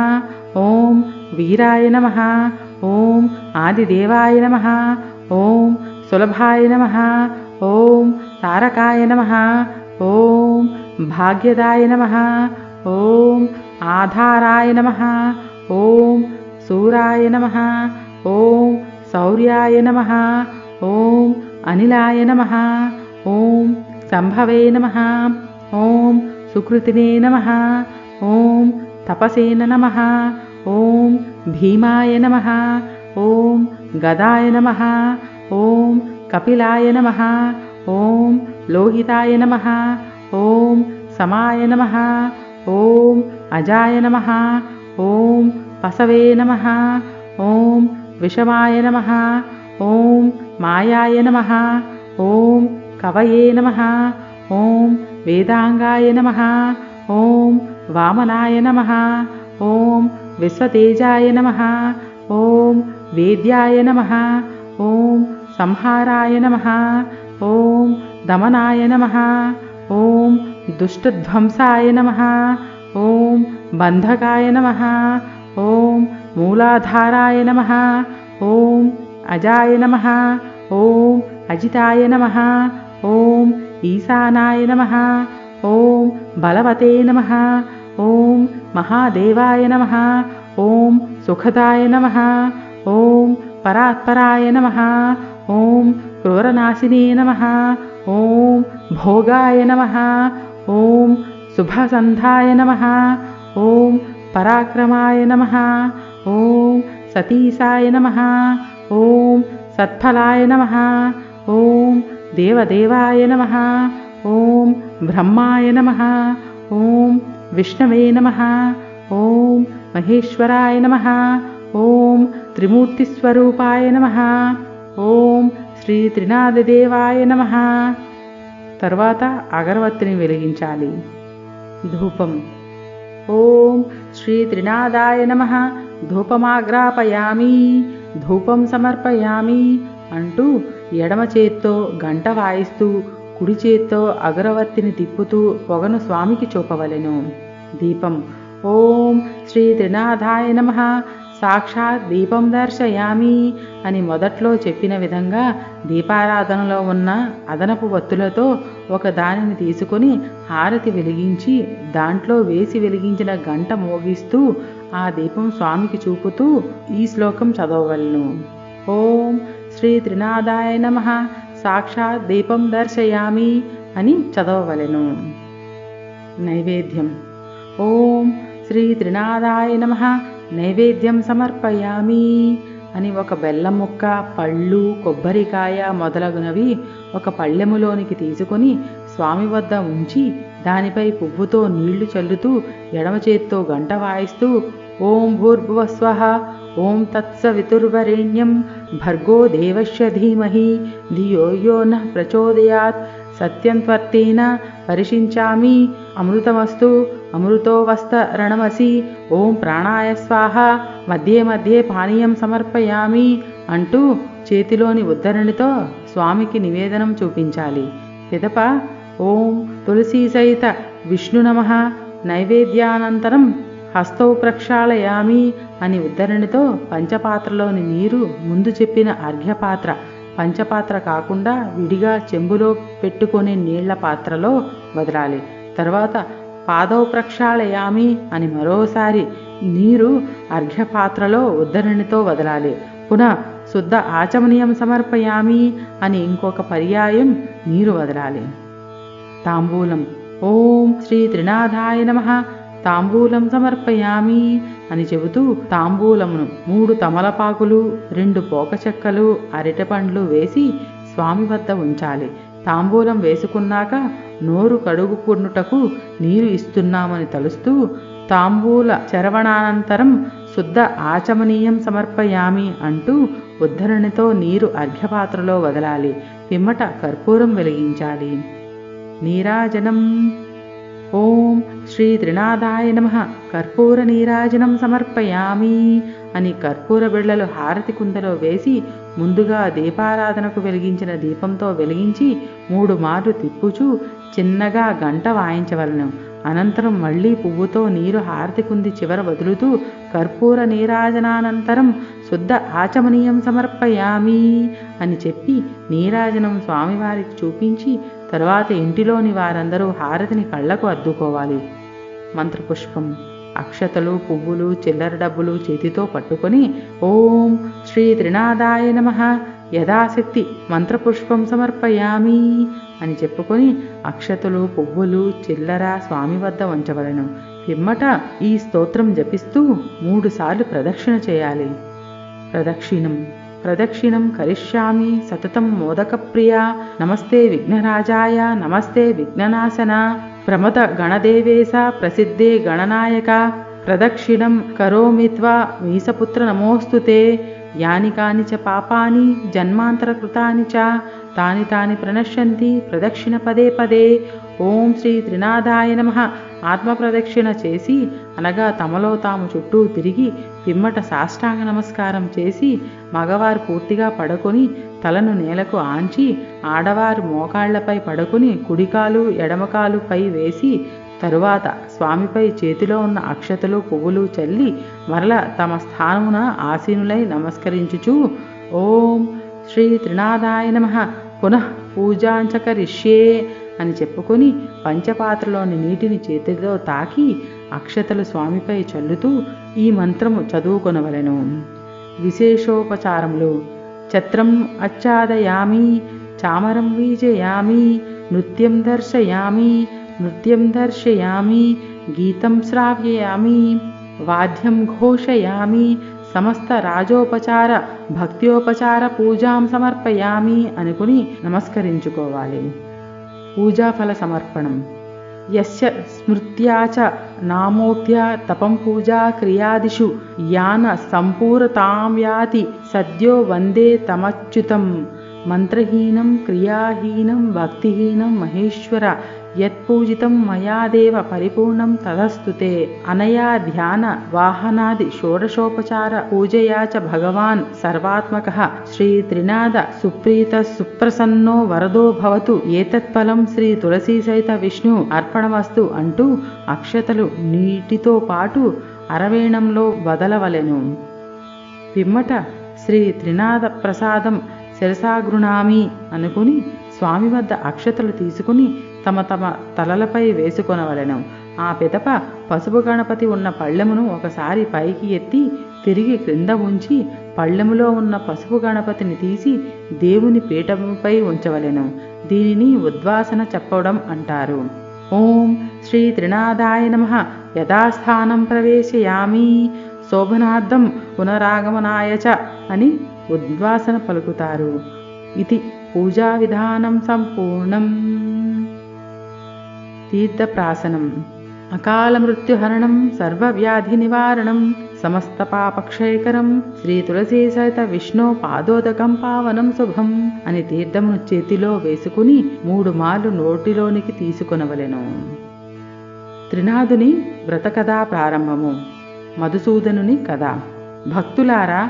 ఓం వీరాయ నమః. ఓం ఆదిదేవాయ నమః. ఓం సులభాయ నమః. ఓం తారకాయ నమః. ఓం భాగ్యదాయ నమః. ఓం ఆధారాయ నమః. ఓం శూరాయ నమః. ఓం శౌర్యాయ నమః. ఓం అనిలాయ నమః. ఓం సంభవే నమః. ఓం సుకృతినే నమః. ఓం తపసేన నమః. ఓం భీమాయ నమః. ఓం గదాయ నమః. ఓం కపిలాయ నమః. ఓం లోహితాయ నమః. ఓం సమాయ నమః. ఓం అజాయ నమః. ఓం పసవే నమః. ఓం విషమాయ నమః. ఓం మాయాయ నమః. ఓం కవయే నమః. ఓం వేదాంగాయ నమః. ఓం వామనాయ నమః. ఓం విశ్వతేజాయ నమః. ఓం వేద్యాయ నమః. ఓం సంహారాయ నమః. ఓం దమనాయ నమః. ఓం దుష్టధ్వంసాయ నమః. ఓం బంధకాయ నమః. ఓం మూలాధారాయ నమః. ఓం అజాయ నమః. ఓం అజితాయ నమః. ఓం ఈశానాయ నమః. ఓం బలవతే నమః. ఓం మహాదేవాయ నమః. ఓం సుఖదాయ నమః. ఓం పరాత్పరాయ నమః. ఓం క్రూరనాశినే నమః. ఓం భోగాయ నమః. ఓం శుభసంధాయ నమః. ఓం పరాక్రమాయ నమః. ఓం సతీశాయ నమః. ఓం సత్ఫలాయ నమః. ఓం దేవదేవాయ నమః. ఓం బ్రహ్మాయ నమః. ఓం విష్ణవే నమః. ఓం మహేశ్వరాయ నమః. ఓం త్రిమూర్తిస్వరూపాయ నమః. ఓం శ్రీ త్రినాథదేవాయ నమః. తర్వాత అగరవత్తిని వెలిగించాలి. ధూపం. ఓం శ్రీ త్రినాథాయ నమః. ధూపమాగ్రాపయామి, ధూపం సమర్పయామి అంటూ ఎడమ చేత్తో గంట వాయిస్తూ కుడి చేత్తో అగరవత్తిని తిప్పుతూ పొగను స్వామికి చూపవలెను. దీపం. ఓం శ్రీ త్రినాథాయ నమః. సాక్షాత్ దీపం దర్శయామి అని మొదట్లో చెప్పిన విధంగా దీపారాధనలో ఉన్న అదనపు వత్తులతో ఒక దానిని తీసుకొని హారతి వెలిగించి దాంట్లో వేసి వెలిగించిన గంట మోగిస్తూ ఆ దీపం స్వామికి చూపుతూ ఈ శ్లోకం చదవవలను. ఓం శ్రీ త్రినాథాయ నమః. సాక్షాత్ దీపం దర్శయామి అని చదవవలెను. నైవేద్యం. ఓం శ్రీ త్రినాథాయ నమః నైవేద్యం సమర్పయామి అని ఒక బెల్లం ముక్క, పళ్ళు, కొబ్బరికాయ మొదలగునవి ఒక పళ్ళెములోనికి తీసుకొని స్వామి వద్ద ఉంచి దానిపై పువ్వుతో నీళ్లు చల్లుతూ ఎడమ చేత్తో గంట వాయిస్తూ ఓం భూర్భువస్వః ఓం తత్సవితుర్వరేణ్యం భర్గో దేవస్య ధీమహి ధియో యో నః ప్రచోదయాత్ సత్యం త్వర్తేన పరిషించామి అమృతమస్తు అమృతోవస్త రణమసి ఓం ప్రాణాయ స్వాహ మధ్యే మధ్యే పానీయం సమర్పయామి అంటూ చేతిలోని ఉద్ధరణితో స్వామికి నివేదనం చూపించాలి. పిదప ఓం తులసీ సహిత విష్ణు నమః నైవేద్యానంతరం హస్తౌ ప్రక్షాళయామి అని ఉద్ధరణితో పంచపాత్రలోని నీరు ముందు చెప్పిన అర్ఘ్యపాత్ర, పంచపాత్ర కాకుండా విడిగా చెంబులో పెట్టుకునే నీళ్ల పాత్రలో వదలాలి. తర్వాత పాదౌ ప్రక్షాళయామి అని మరోసారి నీరు అర్ఘ్యపాత్రలో ఉద్ధరణితో వదలాలి. పునః శుద్ధ ఆచమనీయం సమర్పయామి అని ఇంకొక పర్యాయం నీరు వదలాలి. తాంబూలం. ఓం శ్రీ త్రినాథాయ నమః తాంబూలం సమర్పయామి అని చెబుతూ తాంబూలమును 3 తమలపాకులు, 2 పోక చెక్కలు, అరటిపండ్లు వేసి స్వామి వద్ద ఉంచాలి. తాంబూలం వేసుకున్నాక నోరు కడుగుకున్నటకు నీరు ఇస్తున్నామని తలుస్తూ తాంబూల చరవణానంతరం శుద్ధ ఆచమనీయం సమర్పయామి అంటూ ఉద్ధరణితో నీరు అర్ఘ్యపాత్రలో వదలాలి. పిమ్మట కర్పూరం వెలిగించాలి. నీరాజనం. ఓం శ్రీ త్రినాథాయ నమః కర్పూర నీరాజనం సమర్పయామి అని కర్పూర బిళ్ళలు హారతి కుందలో వేసి ముందుగా దీపారాధనకు వెలిగించిన దీపంతో వెలిగించి 3 మార్లు తిప్పుచూ చిన్నగా గంట వాయించవలను. అనంతరం మళ్లీ పువ్వుతో నీరు హారతి కుంది చివర వదులుతూ కర్పూర నీరాజనానంతరం శుద్ధ ఆచమనీయం సమర్పయామి అని చెప్పి నీరాజనం స్వామివారికి చూపించి తరువాత ఇంటిలోని వారందరూ హారతిని కళ్లకు అద్దుకోవాలి. మంత్రపుష్పం. అక్షతలు, పువ్వులు, చిల్లర డబ్బులు చేతితో పట్టుకొని ఓం శ్రీ త్రినాథాయ నమః యథాశక్తి మంత్రపుష్పం సమర్పయామి అని చెప్పుకొని అక్షతలు, పువ్వులు, చిల్లర స్వామి వద్ద ఉంచవలను. పిమ్మట ఈ స్తోత్రం జపిస్తూ 3 సార్లు ప్రదక్షిణ చేయాలి. ప్రదక్షిణం. ప్రదక్షిణం కరిష్యామి సతతం మోదకప్రియా నమస్తే విఘ్నరాజాయ నమస్తే విఘ్ననాశన ప్రమద గణదేవేశ ప్రసిద్ధే గణనాయక ప్రదక్షిణం కరోమిత్వా మీసపుత్ర నమోస్తుతే యాని కాని చ పాపాని జన్మాంతరకృతాని చ తాని తాని ప్రణశ్యంతి ప్రదక్షిణ పదే పదే. ఓం శ్రీ త్రినాథాయ నమః ఆత్మప్రదక్షిణ చేసి అనగా తమలో తాము చుట్టూ తిరిగి పిమ్మట సాష్టాంగ నమస్కారం చేసి మగవారు పూర్తిగా పడుకొని తలను నేలకు ఆంచి ఆడవారు మోకాళ్లపై పడుకొని కుడికాలు ఎడమకాలు పై వేసి తరువాత స్వామిపై చేతిలో ఉన్న అక్షతలు, పువ్వులు చల్లి మరల తమ స్థానమున ఆసీనులై నమస్కరించుచు ఓం శ్రీ త్రినాథాయ నమః పునః పూజాంచకరిష్యే అని చెప్పుకొని పంచపాత్రలోని నీటిని చేతితో తాకి అక్షతలు స్వామిపై చల్లుతూ ఈ మంత్రము చదువుకొనవలెను. విశేషోపచారములు. ఛత్రం ఆచ్ఛాదయామి చామరం వీజయామి నృత్యం దర్శయామి నృత్యం దర్శయామి గీతం శ్రావ్యయామి వాద్యం ఘోషయామి సమస్త రాజోపచార భక్త్యోపచార పూజాం సమర్పయామి అనుకుని నమస్కరించుకోవాలి. పూజాఫల సమర్పణం. యస్య స్మృత్యా చ నామోక్త్య తపం పూజా క్రియాదిషు యాన సంపూరతాం యాతి సద్యో వందే తమచ్యుతం మంత్రహీనం క్రియాహీనం భక్తిహీనం మహేశ్వర యత్పూజితం మయాదేవ పరిపూర్ణం తదస్తుతే అనయా ధ్యాన వాహనాది షోడశోపచార పూజయా చ భగవాన్ సర్వాత్మకః శ్రీ త్రినాథ సుప్రీత సుప్రసన్నో వరదో భవతు ఏతత్ఫలం శ్రీ తులసీ సహిత విష్ణు అర్పణమస్తు అంటూ అక్షతలు నీటితో పాటు అరవేణంలో వదలవలెను. పిమ్మట శ్రీ త్రినాథ ప్రసాదం శిరసాగృణామి అనుకుని స్వామి వద్ద అక్షతలు తీసుకుని తమ తమ తలలపై వేసుకొనవలెను. ఆ పిదప పసుపు గణపతి ఉన్న పళ్ళెమును ఒకసారి పైకి ఎత్తి తిరిగి క్రింద ఉంచి పళ్ళెములో ఉన్న పసుపు గణపతిని తీసి దేవుని పీఠముపై ఉంచవలెను. దీనిని ఉద్వాసన చెప్పడం అంటారు. ఓం శ్రీ త్రినాథాయ నమః యథాస్థానం ప్రవేశయామి శోభనార్థం పునరాగమనాయ చ అని ఉద్వాసన పలుకుతారు. ఇది పూజా విధానం సంపూర్ణం. తీర్థప్రాసనం. అకాల మృత్యుహరణం సర్వవ్యాధి నివారణం సమస్త పాపక్షయకరం శ్రీ తులసీ సహిత విష్ణు పాదోదకం పావనం శుభం అని తీర్థమును చేతిలో వేసుకుని 3 మార్లు నోటిలోనికి తీసుకొనవలెను. త్రినాథుని వ్రతకథా ప్రారంభము. మధుసూదనుని కథ. భక్తులారా,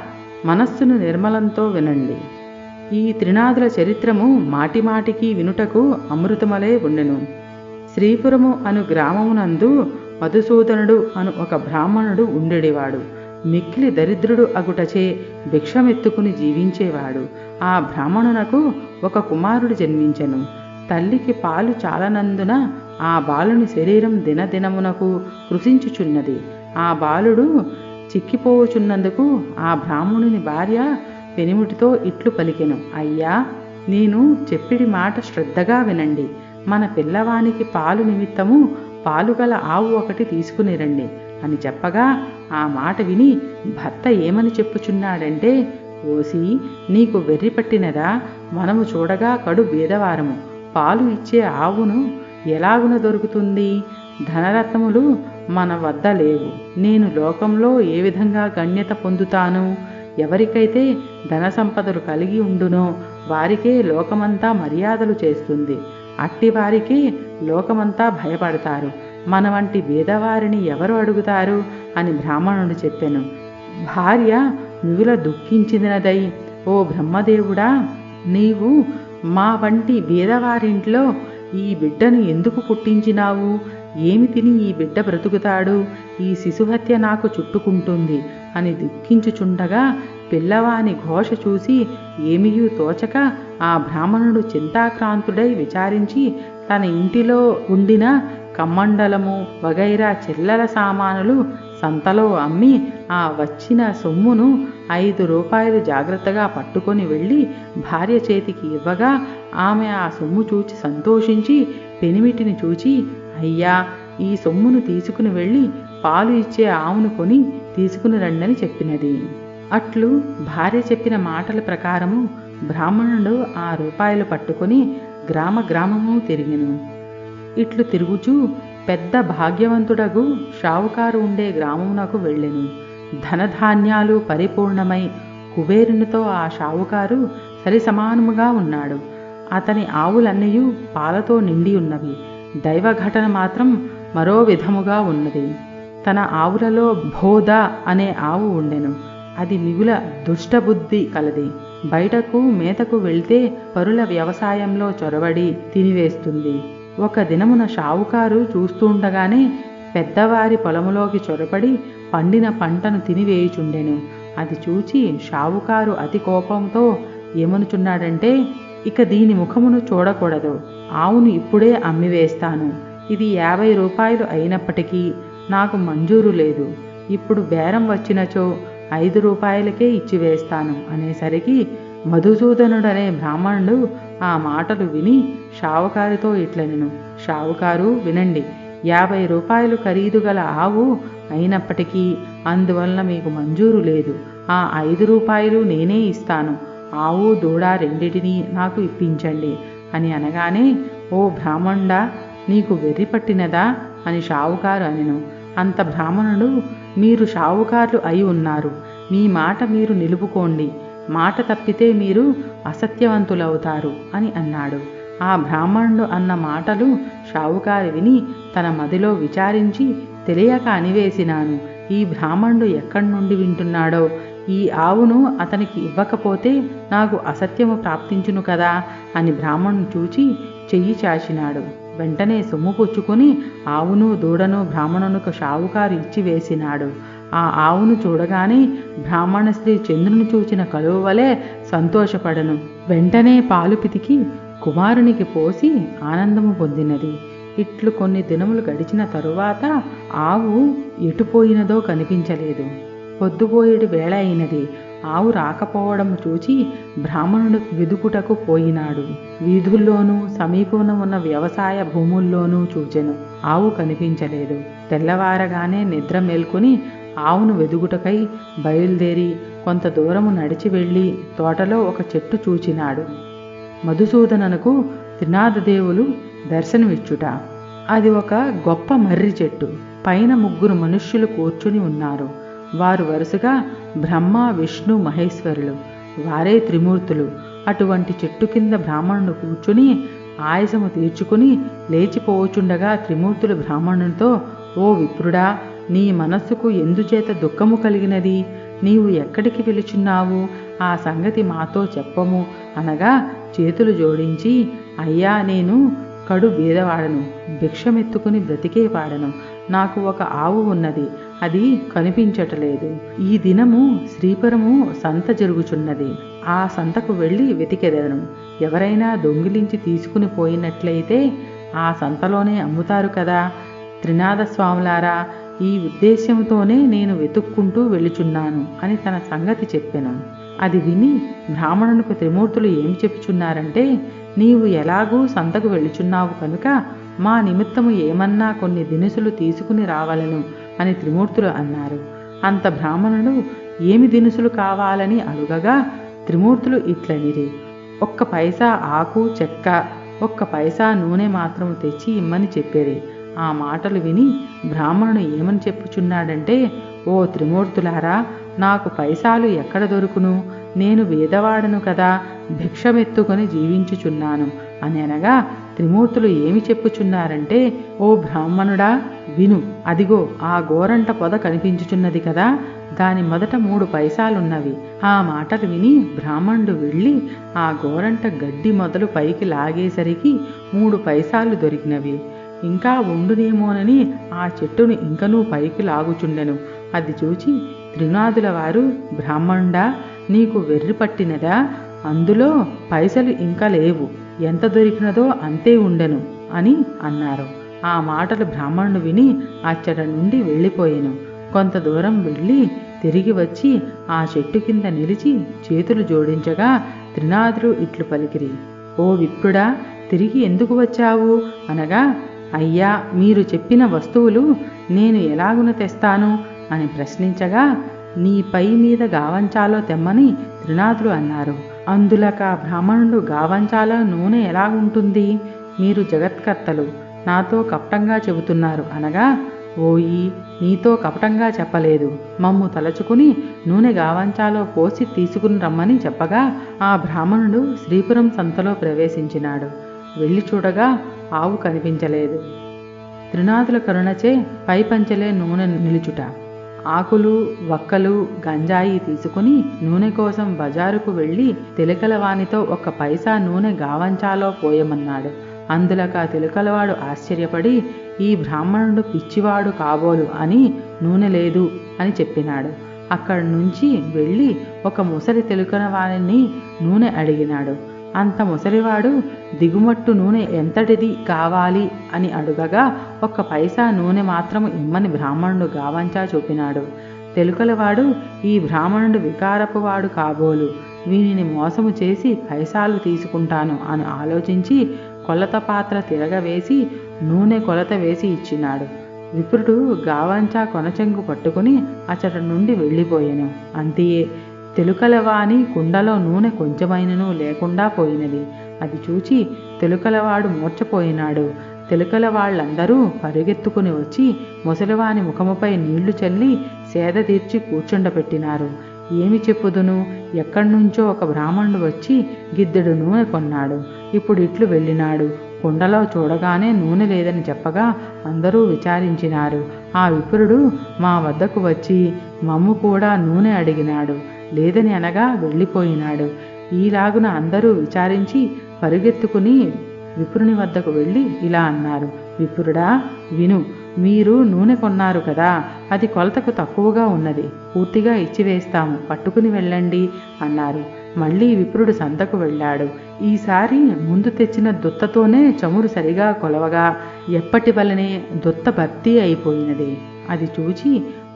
మనస్సును నిర్మలంతో వినండి. ఈ త్రినాథుల చరిత్రము మాటిమాటికి వినుటకు అమృతమలే ఉండెను. శ్రీపురము అను గ్రామమునందు మధుసూదనుడు అను ఒక బ్రాహ్మణుడు ఉండేవాడు. మిక్కిలి దరిద్రుడు అగుటచే భిక్షమెత్తుకుని జీవించేవాడు. ఆ బ్రాహ్మణునకు ఒక కుమారుడు జన్మించెను. తల్లికి పాలు చాలనందున ఆ బాలుని శరీరం దినదినమునకు కృషించుచున్నది. ఆ బాలుడు చిక్కిపోవుచున్నందుకు ఆ బ్రాహ్మణుని భార్య పెనిమిటితో ఇట్లు పలికెను, అయ్యా, నేను చెప్పిడి మాట శ్రద్ధగా వినండి. మన పిల్లవానికి పాలు నిమిత్తము పాలుగల ఆవు ఒకటి తీసుకుని రండి అని చెప్పగా ఆ మాట విని భర్త ఏమని చెప్పుచున్నాడంటే, ఓసి, నీకు వెర్రి పట్టినదా? మనము చూడగా కడు బీదవారము. పాలు ఇచ్చే ఆవును ఎలాగున దొరుకుతుంది? ధనరత్నములు మన వద్ద లేవు. నేను లోకంలో ఏ విధంగా గణ్యత పొందుతాను? ఎవరికైతే ధన సంపదలు కలిగి ఉండునో వారికే లోకమంతా మర్యాదలు చేస్తుంది. అట్టివారికి లోకమంతా భయపడతారు. మన వంటి బీదవారిని ఎవరు అడుగుతారు అని బ్రాహ్మణుడు చెప్పెను. భార్య మిగుల దుఃఖించినదై, ఓ బ్రహ్మదేవుడా, నీవు మా వంటి బీదవారింట్లో ఈ బిడ్డను ఎందుకు పుట్టించినావు? ఏమి తిని ఈ బిడ్డ బ్రతుకుతాడు? ఈ శిశుహత్య నాకు చుట్టుకుంటుంది అని దుఃఖించుచుండగా పిల్లవాని ఘోష చూసి ఏమీయూ తోచక ఆ బ్రాహ్మణుడు చింతాక్రాంతుడై విచారించి తన ఇంటిలో ఉండిన కమ్మండలము వగైరా చిల్లర సామానులు సంతలో అమ్మి ఆ వచ్చిన సొమ్మును 5 రూపాయలు జాగ్రత్తగా పట్టుకొని వెళ్ళి భార్య చేతికి ఇవ్వగా ఆమె ఆ సొమ్ము చూచి సంతోషించి పెనిమిటిని చూచి, అయ్యా, ఈ సొమ్మును తీసుకుని వెళ్ళి పాలు ఇచ్చే ఆవును కొని తీసుకుని రండని చెప్పినది. అట్లు భార్య చెప్పిన మాటల ప్రకారము బ్రాహ్మణుడు ఆ రూపాయలు పట్టుకొని గ్రామము తిరిగెను. ఇట్లు తిరుగుచూ పెద్ద భాగ్యవంతుడగు షావుకారు ఉండే గ్రామమునకు వెళ్ళెను. ధనధాన్యాలు పరిపూర్ణమై కుబేరునితో ఆ షావుకారు సరిసమానముగా ఉన్నాడు. అతని ఆవులన్నయూ పాలతో నిండి ఉన్నవి. దైవఘటన మాత్రం మరో విధముగా ఉన్నది. తన ఆవులలో బోధ అనే ఆవు ఉండెను. అది మిగుల దుష్టబుద్ధి కలది. బయటకు మేతకు వెళ్తే పరుల వ్యవసాయంలో చొరబడి తినివేస్తుంది. ఒక దినమున షావుకారు చూస్తుండగానే పెద్దవారి పొలములోకి చొరబడి పండిన పంటను తినివేయుచుండెను. అది చూచి షావుకారు అతి కోపంతో ఏమనుచున్నాడంటే, ఇక దీని ముఖమును చూడకూడదు. ఆవును ఇప్పుడే అమ్మివేస్తాను. ఇది 50 రూపాయలు అయినప్పటికీ నాకు మంజూరు లేదు. ఇప్పుడు బేరం వచ్చినచో 5 రూపాయలకే ఇచ్చివేస్తాను అనేసరికి మధుసూదనుడనే బ్రాహ్మణుడు ఆ మాటలు విని షావుకారుతో ఇట్లనెను, షావుకారు, వినండి. 50 రూపాయలు ఖరీదు గల ఆవు అయినప్పటికీ అందువలన మీకు మంజూరు లేదు. ఆ 5 రూపాయలు నేనే ఇస్తాను. ఆవు దూడ రెండిటిని నాకు ఇప్పించండి అని అనగానే, ఓ బ్రాహ్మణుడా, నీకు వెర్రి పట్టినదా అని షావుకారు అనెను. అంత బ్రాహ్మణుడు, మీరు షావుకారులు అయి ఉన్నారు. మీ మాట మీరు నిలుపుకోండి. మాట తప్పితే మీరు అసత్యవంతులవుతారు అని అన్నాడు. ఆ బ్రాహ్మణుడు అన్న మాటలు షావుకారు విని తన మదిలో విచారించి, తెలియక అనివేసినాను. ఈ బ్రాహ్మణుడు ఎక్కడి నుండి వింటున్నాడో? ఈ ఆవును అతనికి ఇవ్వకపోతే నాకు అసత్యము ప్రాప్తించును కదా అని బ్రాహ్మణుని చూచి చెయ్యి చాచినాడు. వెంటనే సొమ్ము పుచ్చుకొని ఆవును దూడను బ్రాహ్మణునికి షావుకారు ఇచ్చి వేసినాడు. ఆ ఆవును చూడగానే బ్రాహ్మణ స్త్రీ చంద్రుని చూచిన కలువ వలె సంతోషపడను. వెంటనే పాలు పితికి కుమారునికి పోసి ఆనందము పొందినది. ఇట్లు కొన్ని దినములు గడిచిన తరువాత ఆవు ఎటుపోయినదో కనిపించలేదు. పొద్దుపోయేటి వేళ అయినది. ఆవు రాకపోవడం చూచి బ్రాహ్మణుడు వెదుకుటకు పోయినాడు. వీధుల్లోనూ సమీపమున ఉన్న వ్యవసాయ భూముల్లోనూ చూచెను. ఆవు కనిపించలేదు. తెల్లవారగానే నిద్ర మేల్కొని ఆవును వెదుగుటకై బయలుదేరి కొంత దూరము నడిచి వెళ్ళి తోటలో ఒక చెట్టు చూచినాడు. మధుసూదననుకు త్రినాథదేవులు దర్శనమిచ్చుట. అది ఒక గొప్ప మర్రి చెట్టు. పైన 3 మనుష్యులు కూర్చుని ఉన్నారు. వారు వరుసగా బ్రహ్మ, విష్ణు, మహేశ్వరులు. వారే త్రిమూర్తులు. అటువంటి చెట్టు కింద బ్రాహ్మణుడు కూర్చుని ఆయాసము తీర్చుకుని లేచిపోవచుండగా త్రిమూర్తులు బ్రాహ్మణునితో, ఓ విప్రుడా, నీ మనస్సుకు ఎందుచేత దుఃఖము కలిగినది? నీవు ఎక్కడికి వెళుచున్నావు? ఆ సంగతి మాతో చెప్పము అనగా చేతులు జోడించి, అయ్యా, నేను కడు బీదవాడను, భిక్షమెత్తుకుని బ్రతికేవాడను. నాకు ఒక ఆవు ఉన్నది, అది కనిపించటలేదు. ఈ దినము శ్రీపురము సంత జరుగుచున్నది. ఆ సంతకు వెళ్ళి వెతికెదను. ఎవరైనా దొంగిలించి తీసుకుని పోయినట్లయితే ఆ సంతలోనే అమ్ముతారు కదా. త్రినాథ స్వాములారా, ఈ ఉద్దేశ్యంతోనే నేను వెతుక్కుంటూ వెళ్ళుచున్నాను అని తన సంగతి చెప్పెను. అది విని బ్రాహ్మణునికి త్రిమూర్తులు ఏమి చెప్పుచున్నారంటే, నీవు ఎలాగూ సంతకు వెళ్ళుచున్నావు కనుక మా నిమిత్తము ఏమన్నా కొన్ని దినుసులు తీసుకుని రావాలను అని త్రిమూర్తులు అన్నారు. అంత బ్రాహ్మణుడు ఏమి దినుసులు కావాలని అడుగగా త్రిమూర్తులు ఇట్లనిరి, 1 పైసా ఆకు చెక్క, 1 పైసా నూనె మాత్రం తెచ్చి ఇమ్మని చెప్పేరి. ఆ మాటలు విని బ్రాహ్మణుడు ఏమని చెప్పుచున్నాడంటే, ఓ త్రిమూర్తులారా, నాకు పైసాలు ఎక్కడ దొరుకును? నేను వేదవాడను కదా, భిక్షమెత్తుకొని జీవించుచున్నాను అని అనగా త్రిమూర్తులు ఏమి చెప్పుచున్నారంటే, ఓ బ్రాహ్మణుడా, విను. అదిగో ఆ గోరంట పొద కనిపించుచున్నది కదా, దాని మొదట 3 పైసాలున్నవి. ఆ మాటలు విని బ్రాహ్మణుడు వెళ్ళి ఆ గోరంట గడ్డి మొదలు పైకి లాగేసరికి 3 పైసాలు దొరికినవి. ఇంకా ఉండునేమోనని ఆ చెట్టును ఇంకనూ పైకి లాగుచుండెను. అది చూచి త్రినాథుల వారు, బ్రాహ్మణుడా, నీకు వెర్రి పట్టినదా? అందులో పైసలు ఇంకా లేవు, ఎంత దొరికినదో అంతే ఉండెను అని అన్నారు. ఆ మాటలు బ్రాహ్మణుడు విని అచ్చట నుండి వెళ్ళిపోయెను. కొంత దూరం వెళ్ళి తిరిగి వచ్చి ఆ చెట్టు కింద నిలిచి చేతులు జోడించగా త్రినాథులు ఇట్లు పలికిరి, ఓ విప్రుడా, తిరిగి ఎందుకు వచ్చావు అనగా, అయ్యా, మీరు చెప్పిన వస్తువులు నేను ఎలాగున తెస్తాను అని ప్రశ్నించగా, నీ పై మీద గావంచాలో తెమ్మని త్రినాథులు అన్నారు. అందులక బ్రాహ్మణుడు, గావంచాలో నూనె ఎలాగుంటుంది? మీరు జగత్కర్తలు, నాతో కపటంగా చెబుతున్నారు అనగా, ఓయి, నీతో కపటంగా చెప్పలేదు. మమ్ము తలచుకుని నూనె గావంచాలో పోసి తీసుకుని రమ్మని చెప్పగా ఆ బ్రాహ్మణుడు శ్రీపురం సంతలో ప్రవేశించినాడు. వెళ్ళి చూడగా ఆవు కనిపించలేదు. త్రినాథుల కరుణచే పై పంచెలే నూనె నిలుచుట. ఆకులు, వక్కలు, గంజాయి తీసుకుని నూనె కోసం బజారుకు వెళ్ళి తిలకలవానితో 1 పైసా నూనె గావంచాలో పోయమన్నాడు. అందులక తిలకలవాడు ఆశ్చర్యపడి, ఈ బ్రాహ్మణుడు పిచ్చివాడు కాబోలు అని నూనె లేదు అని చెప్పినాడు. అక్కడి నుంచి వెళ్ళి ఒక ముసలి తిలకలవాణిని నూనె అడిగినాడు. అంత ముసలివాడు, దిగుమట్టు నూనె ఎంతటిది కావాలి అని అడుగగా 1 పైసా నూనె మాత్రము ఇమ్మని బ్రాహ్మణుడు గావంచా చూపినాడు. తెలుకలవాడు, ఈ బ్రాహ్మణుడు వికారపువాడు కాబోలు, వీనిని మోసము చేసి పైసాలు తీసుకుంటాను అని ఆలోచించి కొలత పాత్ర తిరగవేసి నూనె కొలత వేసి ఇచ్చినాడు. విప్రుడు గావంచా కొనచెంగు పట్టుకుని అచ్చట నుండి వెళ్ళిపోయెను. అంతియే తెలుకలవాని కుండలో నూనె కొంచెమైనను లేకుండా పోయినది. అది చూచి తెలుకలవాడు మూర్ఛపోయినాడు. తెలుకల వాళ్ళందరూ పరుగెత్తుకుని వచ్చి ముసలివాని ముఖముపై నీళ్లు చల్లి సేద తీర్చి కూర్చుండబెట్టినారు. ఏమి చెప్పుదును? ఎక్కడి నుంచో ఒక బ్రాహ్మణుడు వచ్చి గిద్దెడు నూనె కొన్నాడు. ఇప్పుడు ఇట్లు వెళ్ళినాడు. కుండలో చూడగానే నూనె లేదని చెప్పగా అందరూ విచారించినారు. ఆ విప్రుడు మా వద్దకు వచ్చి మమ్ము కూడా నూనె అడిగినాడు. లేదని అనగా వెళ్ళిపోయినాడు. ఈలాగున అందరూ విచారించి పరుగెత్తుకుని విప్రుని వద్దకు వెళ్ళి ఇలా అన్నారు. విప్రుడా, విను, మీరు నూనె కొన్నారు కదా, అది కొలతకు తక్కువగా ఉన్నది, పూర్తిగా ఇచ్చివేస్తాము, పట్టుకుని వెళ్ళండి అన్నారు. మళ్ళీ విప్రుడు సంతకు వెళ్ళాడు. ఈసారి ముందు తెచ్చిన దుత్తతోనే చమురు సరిగా కొలవగా ఎప్పటి వలనే దుత్త భర్తీ అయిపోయినది. అది చూచి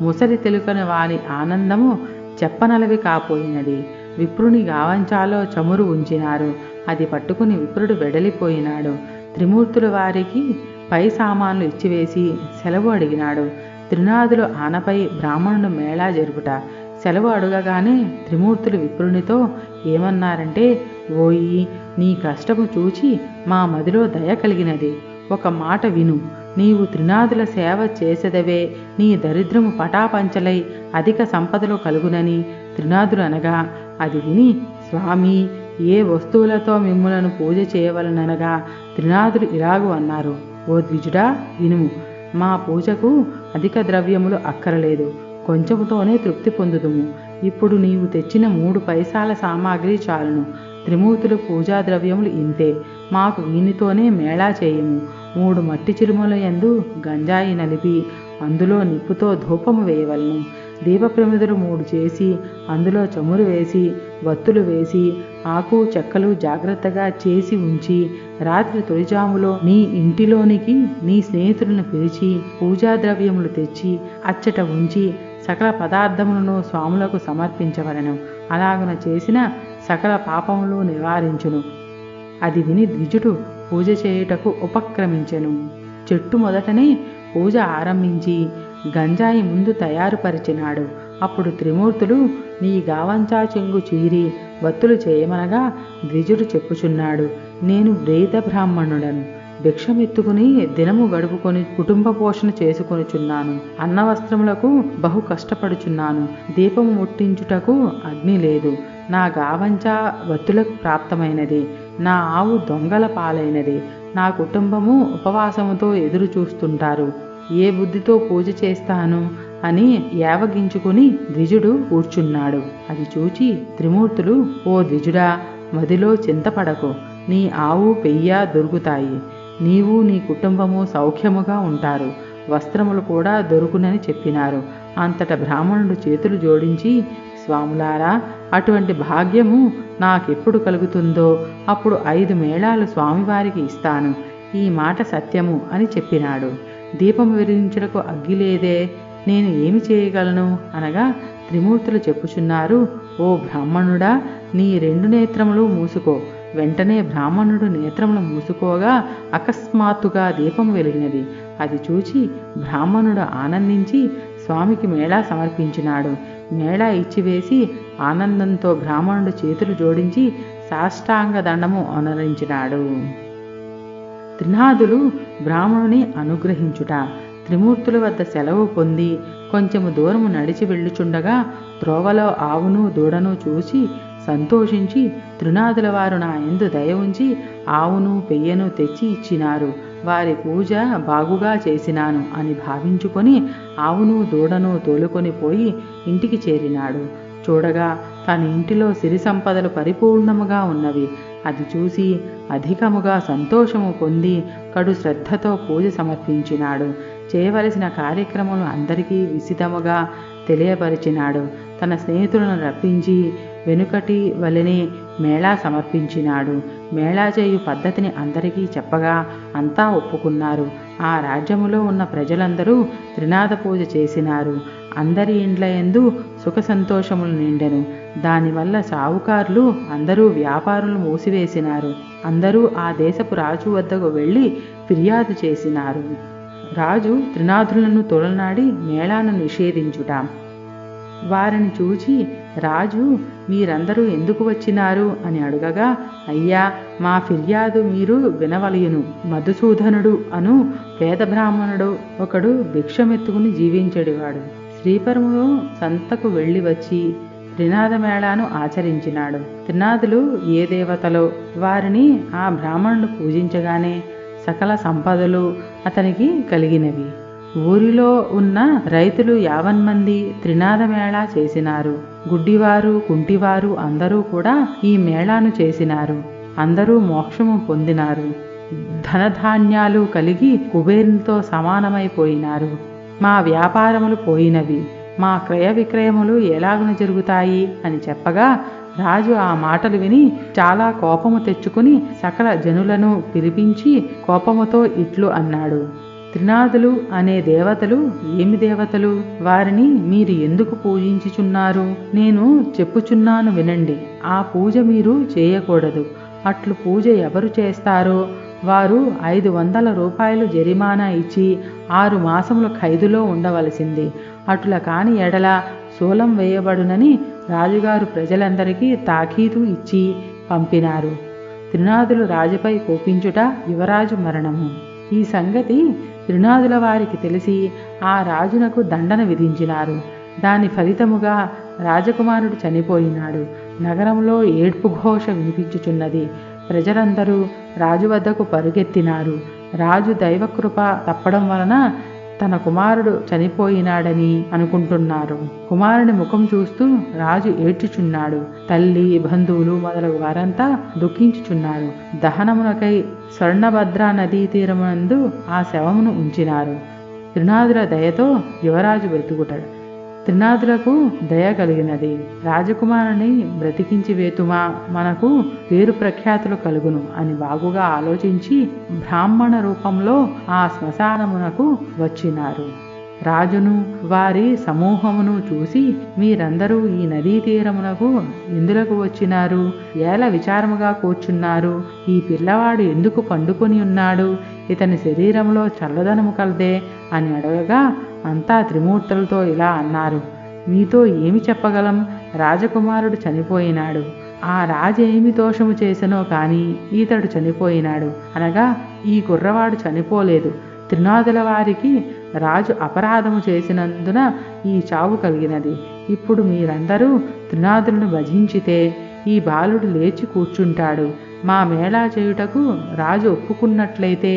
ముసలి తెలుకని వాని ఆనందము చెప్పనలవి కాపోయినది. విప్రుని గావంచాలో చమురు ఉంచినారు. అది పట్టుకుని విప్రుడు వెడలిపోయినాడు. త్రిమూర్తుల వారికి పై సామాన్లు ఇచ్చివేసి సెలవు అడిగినాడు. త్రినాదులు ఆనపై బ్రాహ్మణుడు మేళా జరుపుట. సెలవు అడగగానే త్రిమూర్తులు విప్రునితో ఏమన్నారంటే, ఓయి, నీ కష్టము చూచి మా మదిలో దయ కలిగినది. ఒక మాట విను. నీవు త్రినాదుల సేవ చేసెదవే నీ దరిద్రము పటాపంచలై అధిక సంపదలు కలుగునని త్రినాదులు అనగా, అది విని స్వామి, ఏ వస్తువులతో మిమ్ములను పూజ చేయవలననగా త్రినాదులు ఇలాగు అన్నారు. ఓ ద్విజుడా, వినుము. మా పూజకు అధిక ద్రవ్యములు అక్కరలేదు, కొంచెముతోనే తృప్తి పొందుదుము. ఇప్పుడు నీవు తెచ్చిన 3 పైసాల సామాగ్రి చాలును. త్రిమూర్తులు పూజా ద్రవ్యములు ఇంతే. మాకు వీనితోనే మేళా చేయము. 3 మట్టి చిరుమల యందు గంజాయి నలిపి అందులో నిప్పుతో ధూపము వేయవలను. దీపప్రమిదలు 3 చేసి అందులో చమురు వేసి వత్తులు వేసి ఆకు చెక్కలు జాగ్రత్తగా చేసి ఉంచి రాత్రి తొలిజాములో నీ ఇంటిలోనికి నీ స్నేహితులను పిలిచి పూజా ద్రవ్యములు తెచ్చి అచ్చట ఉంచి సకల పదార్థములను స్వాములకు సమర్పించవలను. అలాగున చేసిన సకల పాపములు నివారించును. అది విని ద్విజుడు పూజ చేయుటకు ఉపక్రమించెను. చెట్టు మొదటనే పూజ ఆరంభించి గంజాయి ముందు తయారుపరిచినాడు. అప్పుడు త్రిమూర్తులు నీ గావంచా చెంగు చీరి వత్తులు చేయమనగా ద్విజుడు చెప్పుచున్నాడు, నేను వ్రేత బ్రాహ్మణుడను. భిక్షమెత్తుకుని దినము గడుపుకొని కుటుంబ పోషణ చేసుకొనుచున్నాను. అన్నవస్త్రములకు బహు కష్టపడుచున్నాను. దీపము ముట్టించుటకు అగ్ని లేదు. నా గావంచా వత్తులకు ప్రాప్తమైనది. నా ఆవు దొంగల పాలైనది. నా కుటుంబము ఉపవాసముతో ఎదురు చూస్తుంటారు. ఏ బుద్ధితో పూజ చేస్తాను అని యావగించుకుని ద్విజుడు కూర్చున్నాడు. అది చూచి త్రిమూర్తులు, ఓ ద్విజుడా, మదిలో చింతపడకు. నీ ఆవు పెయ్య దొరుకుతాయి. నీవు నీ కుటుంబము సౌఖ్యముగా ఉంటారు. వస్త్రములు కూడా దొరుకునని చెప్పినారు. అంతట బ్రాహ్మణుడు చేతులు జోడించి, స్వాములారా, అటువంటి భాగ్యము నాకెప్పుడు కలుగుతుందో అప్పుడు 5 మేళాలు స్వామివారికి ఇస్తాను. ఈ మాట సత్యము అని చెప్పినాడు. దీపం వెలిగించుటకు అగ్గి లేదే, నేను ఏమి చేయగలను అనగా త్రిమూర్తులు చెప్పుచున్నారు, ఓ బ్రాహ్మణుడా, నీ 2 నేత్రములు మూసుకో. వెంటనే బ్రాహ్మణుడు నేత్రములు మూసుకోగా అకస్మాత్తుగా దీపం వెలిగినది. అది చూచి బ్రాహ్మణుడు ఆనందించి స్వామికి మేళా సమర్పించినాడు. మేళా ఇచ్చివేసి ఆనందంతో బ్రాహ్మణుడు చేతులు జోడించి సాష్టాంగ దండము అనరించినాడు. త్రినాదులు బ్రాహ్మణుని అనుగ్రహించుట. త్రిమూర్తుల వద్ద సెలవు పొంది కొంచెము దూరము నడిచి వెళ్ళుచుండగా త్రోవలో ఆవును దూడను చూసి సంతోషించి త్రినాదుల వారు నా యందు దయ ఉంచి ఆవును పెయ్యను తెచ్చి ఇచ్చినారు. వారి పూజ బాగుగా చేసినాను అని భావించుకొని ఆవును దూడను తోలుకొని పోయి ఇంటికి చేరినాడు. చూడగా తన ఇంటిలో సిరి సంపదలు పరిపూర్ణముగా ఉన్నవి. అది చూసి అధికముగా సంతోషము పొంది కడు శ్రద్ధతో పూజ సమర్పించినాడు. చేయవలసిన కార్యక్రమములు అందరికీ విశితముగా తెలియపరిచినాడు. తన స్నేహితులను రప్పించి వెనుకటి వలెనే మేళా సమర్పించినాడు. మేళా చేయు పద్ధతిని అందరికీ చెప్పగా అంతా ఒప్పుకున్నారు. ఆ రాజ్యములో ఉన్న ప్రజలందరూ త్రినాద పూజ చేసినారు. అందరి ఇండ్లయందు సుఖ సంతోషములు నిండెను. దానివల్ల సావుకారులు అందరూ వ్యాపారులు మూసివేసినారు. అందరూ ఆ దేశపు రాజు వద్దకు వెళ్ళి ఫిర్యాదు చేసినారు. రాజు త్రినాథులను తొలనాడి మేళాను నిషేధించుట. వారిని చూచి రాజు, మీరందరూ ఎందుకు వచ్చినారు అని అడుగగా, అయ్యా, మా ఫిర్యాదు మీరు వినవలయును. మధుసూదనుడు అను పేద బ్రాహ్మణుడు ఒకడు భిక్షమెత్తుకుని జీవించేవాడు. శ్రీపురములో సంతకు వెళ్ళి వచ్చి త్రినాద మేళాను ఆచరించినాడు. త్రినాదులు ఏ దేవతలో వారిని ఆ బ్రాహ్మణుడు పూజించగానే సకల సంపదలు అతనికి కలిగినవి. ఊరిలో ఉన్న రైతులు 50 మంది త్రినాద మేళా చేసినారు. గుడ్డివారు కుంటివారు అందరూ కూడా ఈ మేళాను చేసినారు. అందరూ మోక్షము పొందినారు. ధనధాన్యాలు కలిగి కుబేరునితో సమానమైపోయినారు. మా వ్యాపారములు పోయినవి. మా క్రయ విక్రయములు ఎలాగున జరుగుతాయి అని చెప్పగా రాజు ఆ మాటలు విని చాలా కోపము తెచ్చుకుని సకల జనులను పిలిపించి కోపముతో ఇట్లు అన్నాడు, త్రినాదులు అనే దేవతలు ఏమి దేవతలు? వారిని మీరు ఎందుకు పూజించుచున్నారు? నేను చెప్పుచున్నాను వినండి. ఆ పూజ మీరు చేయకూడదు. అట్లు పూజ ఎవరు చేస్తారో వారు 500 రూపాయలు జరిమానా ఇచ్చి 6 మాసముల ఖైదులో ఉండవలసింది. అటుల కాని ఎడల శూలం వేయబడునని రాజుగారు ప్రజలందరికీ తాకీదు ఇచ్చి పంపినారు. త్రినాదులు రాజుపై కోపించుట యువరాజు మరణము. ఈ సంగతి త్రినాదుల వారికి తెలిసి ఆ రాజునకు దండన విధించినారు. దాని ఫలితముగా రాజకుమారుడు చనిపోయినాడు. నగరంలో ఏడ్పు ఘోష వినిపించుచున్నది. ప్రజలందరూ రాజు వద్దకు పరుగెత్తినారు. రాజు దైవకృప తప్పడం వలన తన కుమారుడు చనిపోయినాడని అనుకుంటున్నారు. కుమారుని ముఖం చూస్తూ రాజు ఏడ్చుచున్నాడు. తల్లి, బంధువులు మొదలగు వారంతా దుఃఖించుచున్నారు. దహనమునకై స్వర్ణభద్రా నదీ తీరమునందు ఆ శవమును ఉంచినారు. త్రినాదుల దయతో యువరాజు బ్రతుకుటాడు. త్రినాదులకు దయ కలిగినది. రాజకుమారుని బ్రతికించి వేతుమా, మనకు పేరు ప్రఖ్యాతులు కలుగును అని బాగుగా ఆలోచించి బ్రాహ్మణ రూపంలో ఆ శ్మశానమునకు వచ్చినారు. రాజును వారి సమూహమును చూసి, మీరందరూ ఈ నదీ తీరమునకు ఎందులకు వచ్చినారు? ఏల విచారముగా కూర్చున్నారు? ఈ పిల్లవాడు ఎందుకు పండుకొని ఉన్నాడు? ఇతని శరీరంలో చల్లదనము కలదే అని అడగగా అంతా త్రిమూర్తులతో ఇలా అన్నారు. మీతో ఏమి చెప్పగలం? రాజకుమారుడు చనిపోయినాడు. ఆ రాజు ఏమి దోషము చేసనో కాని ఈతడు చనిపోయినాడు అనగా ఈ కుర్రవాడు చనిపోలేదు. త్రినాదుల వారికి రాజు అపరాధము చేసినందున ఈ చావు కలిగినది. ఇప్పుడు మీరందరూ త్రినాదులను భజించితే ఈ బాలుడు లేచి కూర్చుంటాడు. మా మేళా చేయుటకు రాజు ఒప్పుకున్నట్లయితే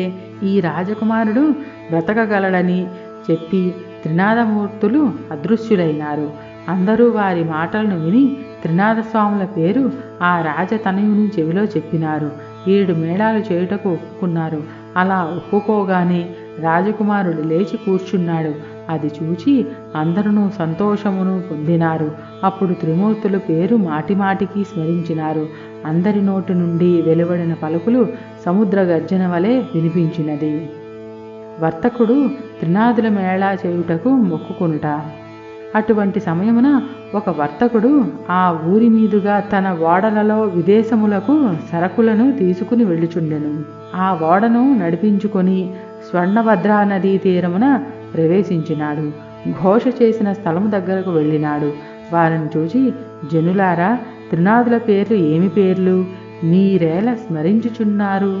ఈ రాజకుమారుడు బ్రతకగలడని చెప్పి త్రినాదమూర్తులు అదృశ్యులైనారు. అందరూ వారి మాటలను విని త్రినాదస్వాముల పేరు ఆ రాజతనయుని చెవిలో చెప్పినారు. 7 మేళాలు చేయుటకు ఒప్పుకున్నారు. అలా ఒప్పుకోగానే రాజకుమారుడు లేచి కూర్చున్నాడు. అది చూచి అందరూ సంతోషమును పొందినారు. అప్పుడు త్రిమూర్తుల పేరు మాటిమాటికి స్మరించినారు. అందరి నోటి నుండి వెలువడిన పలుకులు సముద్ర గర్జన వలె వినిపించినది. వర్తకుడు త్రినాదుల మేళా చేయుటకు మొక్కుకొనుట. అటువంటి సమయమున ఒక వర్తకుడు ఆ ఊరి మీదుగా తన ఓడలలో విదేశములకు సరకులను తీసుకుని వెళ్ళుచుండెను. ఆ ఓడను నడిపించుకొని స్వర్ణభద్రా నదీ తీరమున ప్రవేశించినాడు. ఘోష చేసిన స్థలము దగ్గరకు వెళ్ళినాడు. వారిని చూచి, జనులారా, త్రినాదుల పేర్లు ఏమి పేర్లు? మీరేలా స్మరించుచున్నారు?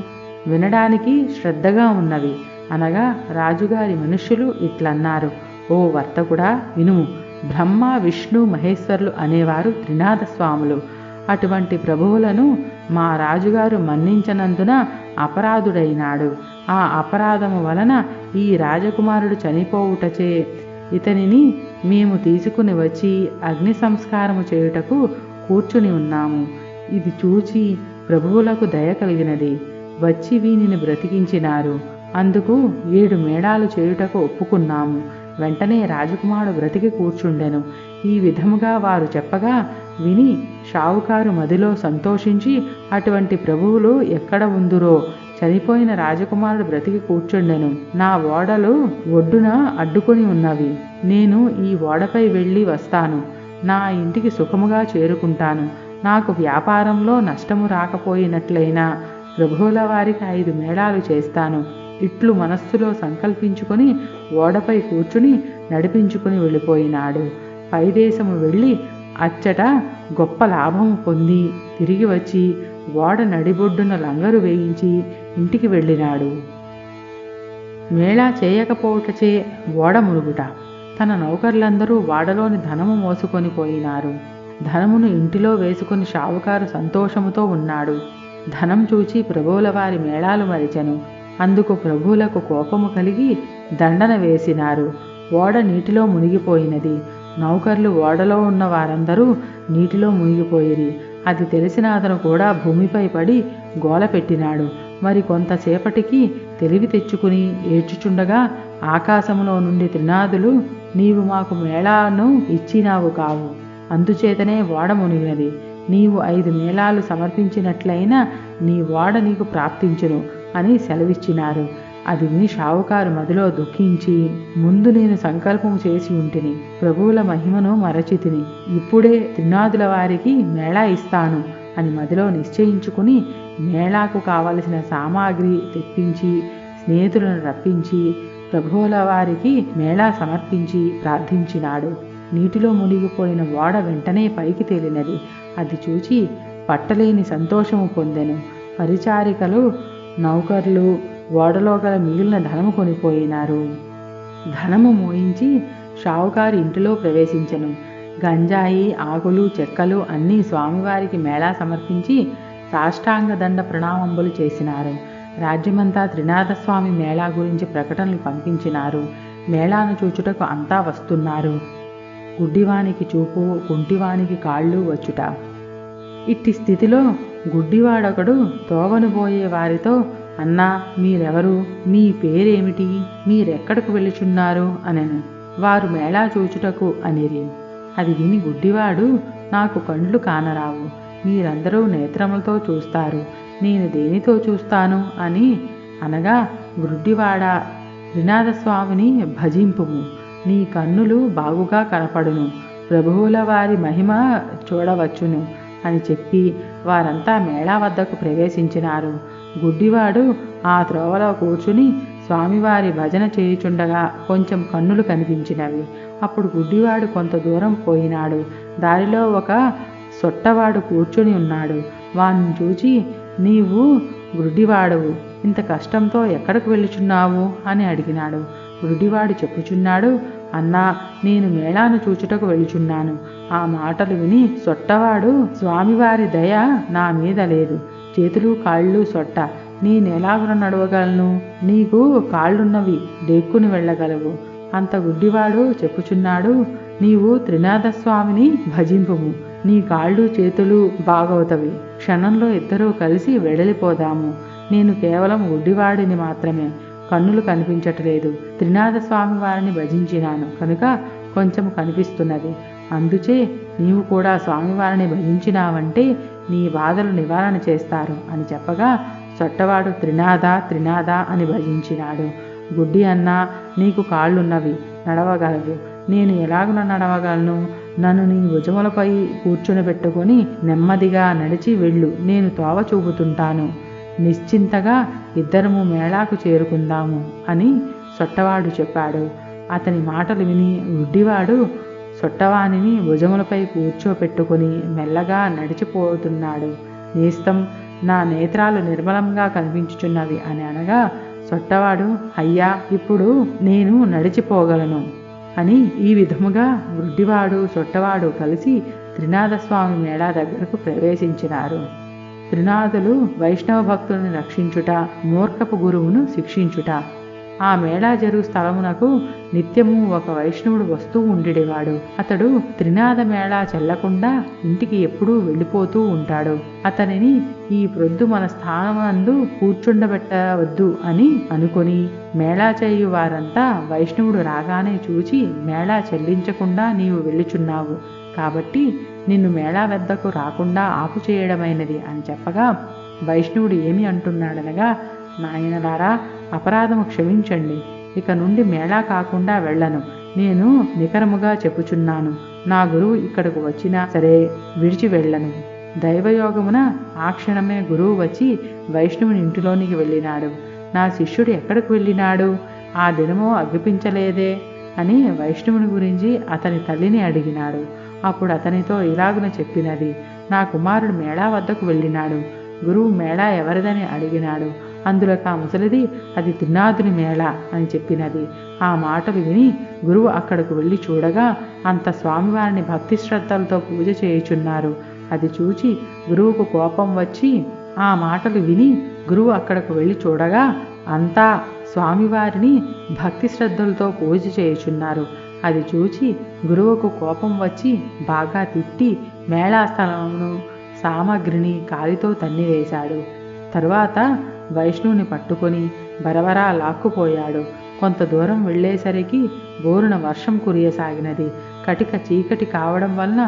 వినడానికి శ్రద్ధగా ఉన్నవి అనగా రాజుగారి మనుష్యులు ఇట్లన్నారు. ఓ వర్తకుడా, వినుము. బ్రహ్మ, విష్ణు, మహేశ్వరులు అనేవారు త్రినాద స్వాములు. అటువంటి ప్రభువులను మా రాజుగారు మన్నించనందున అపరాధుడైనాడు. ఆ అపరాధము వలన ఈ రాజకుమారుడు చనిపోవుటచే ఇతనిని మేము తీసుకుని వచ్చి అగ్ని సంస్కారము చేయుటకు కూర్చుని ఉన్నాము. ఇది చూచి ప్రభువులకు దయ కలిగినది. వచ్చి వీనిని బ్రతికించినారు. అందుకు 7 మేళాలు చేయుటకు ఒప్పుకున్నాము. వెంటనే రాజకుమారుడు బ్రతికి కూర్చుండెను. ఈ విధముగా వారు చెప్పగా విని షావుకారు మదిలో సంతోషించి, అటువంటి ప్రభువులు ఎక్కడ ఉందురో? చనిపోయిన రాజకుమారుడు బ్రతికి కూర్చుండెను. నా ఓడలు ఒడ్డున అడ్డుకొని ఉన్నవి. నేను ఈ ఓడపై వెళ్ళి వస్తాను. నా ఇంటికి సుఖముగా చేరుకుంటాను. నాకు వ్యాపారంలో నష్టము రాకపోయినట్లయినా ప్రభువుల వారికి 5 మేళాలు చేస్తాను. ఇట్లు మనస్సులో సంకల్పించుకొని ఓడపై కూర్చుని నడిపించుకుని వెళ్ళిపోయినాడు. పైదేశము వెళ్ళి అచ్చట గొప్ప లాభము పొంది తిరిగి వచ్చి ఓడ నడిబొడ్డున లంగరు వేయించి ఇంటికి వెళ్ళినాడు. మేళా చేయకపోవటచే ఓడ మునుగుట. తన నౌకర్లందరూ ఓడలోని ధనము మోసుకొని పోయినారు. ధనమును ఇంటిలో వేసుకుని షావుకారు సంతోషముతో ఉన్నాడు. ధనం చూచి ప్రభువుల వారి మేళాలు మరిచెను. అందుకు ప్రభువులకు కోపము కలిగి దండన వేసినారు. ఓడ నీటిలో మునిగిపోయినది. నౌకర్లు ఓడలో ఉన్న వారందరూ నీటిలో మునిగిపోయిరి. అది తెలిసిన అతను కూడా భూమిపై పడి గోల పెట్టినాడు. మరి కొంతసేపటికి తెలివి తెచ్చుకుని ఏడ్చుచుండగా ఆకాశములో నుండి త్రినాదులు, నీవు మాకు మేళాను ఇచ్చినావు కావు, అందుచేతనే ఓడ మునిగినది. నీవు 5 మేళాలు సమర్పించినట్లయినా నీ ఓడ నీకు ప్రాప్తించును అని సెలవిచ్చినారు. అది విని షావుకారు మదిలో దుఃఖించి, ముందు నేను సంకల్పము చేసి ఉంటిని, ప్రభువుల మహిమను మరచితిని, ఇప్పుడే త్రినాదుల వారికి మేళా ఇస్తాను అని మదిలో నిశ్చయించుకుని మేళాకు కావలసిన సామాగ్రి తెప్పించి స్నేహితులను రప్పించి ప్రభువుల వారికి మేళా సమర్పించి ప్రార్థించినాడు. నీటిలో మునిగిపోయిన ఓడ వెంటనే పైకి తేలినది. అది చూచి పట్టలేని సంతోషము పొందెను. పరిచారికలు నౌకర్లు ఓడలో గల మిగిలిన ధనము కొనిపోయినారు. ధనము మోయించి షావుకారు ఇంటిలో ప్రవేశించెను. గంజాయి ఆకులు చెక్కలు అన్నీ స్వామివారికి మేళా సమర్పించి సాష్టాంగ దండ ప్రణామంబులు చేసినారు. రాజ్యమంతా త్రినాథస్వామి మేళా గురించి ప్రకటనలు పంపించినారు. మేళాను చూచుటకు అంతా వస్తున్నారు. గుడ్డివానికి చూపు, కుంటివానికి కాళ్ళు వచ్చుట. ఇట్టి స్థితిలో గుడ్డివాడొకడు తోవను పోయే వారితో, అన్నా మీరెవరు, మీ పేరేమిటి, మీరెక్కడకు వెళ్ళుచున్నారు అనెను. వారు మేళా చూచుటకు అనిరి. అది విని గుడ్డివాడు, నాకు కండ్లు కానరావు, మీరందరూ నేత్రములతో చూస్తారు, నేను దేనితో చూస్తాను అని అనగా, గుడ్డివాడా, త్రినాథస్వామిని భజింపుము, నీ కన్నులు బాగుగా కనపడును, ప్రభువుల వారి మహిమ చూడవచ్చును అని చెప్పి వారంతా మేళా వద్దకు ప్రవేశించినారు. గుడ్డివాడు ఆ త్రోవలో కూర్చుని స్వామివారి భజన చేయుచుండగా కొంచెం కన్నులు కనిపించినవి. అప్పుడు గుడ్డివాడు కొంత దూరం పోయినాడు. దారిలో ఒక సొట్టవాడు కూర్చుని ఉన్నాడు. వాణ్ణి చూచి, నీవు గుడ్డివాడవు, ఇంత కష్టంతో ఎక్కడికి వెళ్ళుచున్నావు అని అడిగినాడు. గుడ్డివాడు చెప్పుచున్నాడు, అన్నా, నేను మేళాను చూచుటకు వెళుచున్నాను. ఆ మాటలు విని సొట్టవాడు, స్వామివారి దయ నా మీద లేదు, చేతులు కాళ్ళు సొట్ట, నేనెలాగున నడవగలను, నీకు కాళ్ళున్నవి, డెక్కుని వెళ్ళగలవు. అంత గుడ్డివాడు చెప్పుచున్నాడు, నీవు త్రినాథస్వామిని భజింపుము, నీ కాళ్ళు చేతులు బాగవుతవి, క్షణంలో ఇద్దరూ కలిసి వెడలిపోదాము. నేను కేవలం గుడ్డివాడిని మాత్రమే, కన్నులు కనిపించట్లేదు, త్రినాథస్వామి వారిని భజించినాను కనుక కొంచెం కనిపిస్తున్నది, అందుచే నీవు కూడా స్వామివారిని భజించినావంటే నీ బాధలు నివారణ చేస్తారు అని చెప్పగా సొట్టవాడు త్రినాథ త్రినాథ అని భజించినాడు. గుడ్డి అన్నా, నీకు కాళ్ళున్నవి, నడవగలవు, నేను ఎలాగున నడవగలను, నన్ను నీ భుజములపై కూర్చునిపెట్టుకొని నెమ్మదిగా నడిచి వెళ్ళు, నేను తోవ చూపుతుంటాను, నిశ్చింతగా ఇద్దరము మేళాకు చేరుకుందాము అని సొట్టవాడు చెప్పాడు. అతని మాటలు విని గుడ్డివాడు సొట్టవానిని భుజములపై కూర్చోపెట్టుకుని మెల్లగా నడిచిపోతున్నాడు. నేస్తం, నా నేత్రాలు నిర్మలంగా కనిపించుచున్నవి అని అనగా సొట్టవాడు, అయ్యా, ఇప్పుడు నేను నడిచిపోగలను అని ఈ విధముగా గుడ్డివాడు సొట్టవాడు కలిసి త్రినాథస్వామి మేళా దగ్గరకు ప్రవేశించినారు. త్రినాథులు వైష్ణవ భక్తులను రక్షించుట, మూర్ఖపు గురువును శిక్షించుట. ఆ మేళా జరుగు స్థలమునకు నిత్యము ఒక వైష్ణవుడు వస్తూ ఉండేవాడు. అతడు త్రినాథ మేళా చెల్లకుండా ఇంటికి ఎప్పుడూ వెళ్ళిపోతూ ఉంటాడు. అతనిని ఈ ప్రొద్దు మన స్థానమందు కూర్చుండబెట్టవద్దు అని అనుకొని మేళా చేయు వారంతా వైష్ణవుడు రాగానే చూచి, మేళా చెల్లించకుండా నీవు వెళ్ళుచున్నావు కాబట్టి నిన్ను మేళా వద్దకు రాకుండా ఆపు చేయడమైనది అని చెప్పగా వైష్ణవుడు ఏమి అంటున్నాడనగా, నాయనలారా, అపరాధము క్షమించండి, ఇక నుండి మేళా కాకుండా వెళ్ళను, నేను నికరముగా చెప్పుచున్నాను, నా గురువు ఇక్కడకు వచ్చినా సరే విడిచి వెళ్ళను. దైవయోగమున ఆ క్షణమే గురువు వచ్చి వైష్ణవుని ఇంటిలోనికి వెళ్ళినాడు. నా శిష్యుడు ఎక్కడికి వెళ్ళినాడు, ఆ దినమో అగ్గిపించలేదే అని వైష్ణవుని గురించి అతని తల్లిని అడిగినాడు. అప్పుడు అతనితో ఇలాగున చెప్పినది, నా కుమారుడు మేళా వద్దకు వెళ్ళినాడు. గురువు మేళా ఎవరిదని అడిగినాడు. అందులోకి ఆ ముసలిది, అది త్రినాథుని మేళా అని చెప్పినది. ఆ మాటలు విని గురువు అక్కడకు వెళ్ళి చూడగా అంత స్వామివారిని భక్తి శ్రద్ధలతో పూజ చేయుచున్నారు. అది చూచి గురువుకు కోపం వచ్చి, ఆ మాటలు విని గురువు అక్కడకు వెళ్ళి చూడగా అంతా స్వామివారిని భక్తి శ్రద్ధలతో పూజ చేయుచున్నారు. అది చూచి గురువుకు కోపం వచ్చి బాగా తిట్టి మేళా స్థలమును సామగ్రిని కాలితో తన్నివేశాడు. తరువాత వైష్ణవుని పట్టుకొని బరబరా లాక్కుపోయాడు. కొంత దూరం వెళ్ళేసరికి బోరున వర్షం కురియసాగినది. కటిక చీకటి కావడం వలన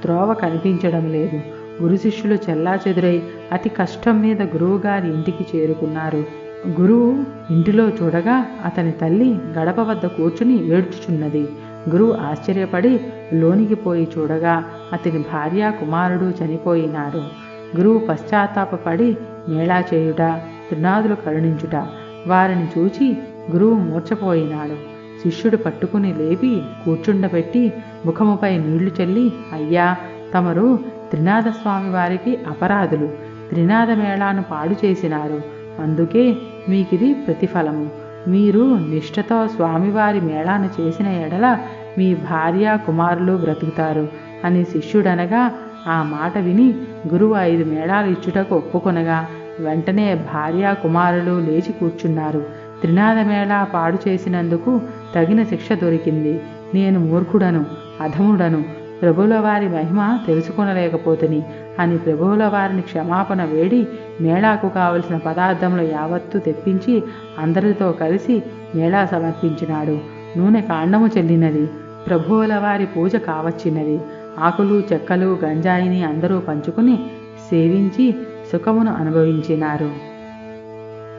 త్రోవ కనిపించడం లేదు. గురు శిష్యులు చెల్లాచెదురై అతి కష్టం మీద గురువుగారి ఇంటికి చేరుకున్నారు. గురువు ఇంటిలో చూడగా అతని తల్లి గడప వద్ద కూర్చుని ఏడ్చుచున్నది. గురువు ఆశ్చర్యపడి లోనికి పోయి చూడగా అతని భార్య కుమారుడు చనిపోయినారు. గురువు పశ్చాత్తాపపడి మేళా చేయుట, త్రినాదులు కరుణించుట వారిని చూచి గురువు మూర్ఛపోయినాడు. శిష్యుడు పట్టుకుని లేపి కూర్చుండబెట్టి ముఖముపై నీళ్లు చల్లి, అయ్యా, తమరు త్రినాథస్వామి వారికి అపరాధులు, త్రినాద మేళాను పాడు చేసినారు. అందుకే మీకిది ప్రతిఫలము. మీరు నిష్ఠతో స్వామివారి మేళాను చేసిన ఎడల మీ భార్య కుమారులు బ్రతుకుతారు అని శిష్యుడనగా ఆ మాట విని గురువు 5 మేళాలు ఇచ్చుటకు ఒప్పుకొనగా వెంటనే భార్య కుమారులు లేచి కూర్చున్నారు. త్రినాద మేళా పాడు చేసినందుకు తగిన శిక్ష దొరికింది. నేను మూర్ఖుడను, అధముడను, ప్రభువుల వారి మహిమ తెలుసుకొనలేకపోతుని అని ప్రభువుల వారిని క్షమాపణ వేడి మేళాకు కావలసిన పదార్థములు యావత్తు తెప్పించి అందరితో కలిసి మేళా సమర్పించినాడు. నూనె కాండము చెల్లినది. ప్రభువుల వారి పూజ కావచ్చినది. ఆకులు చెక్కలు గంజాయిని అందరూ పంచుకుని సేవించి సుఖమును అనుభవించినారు.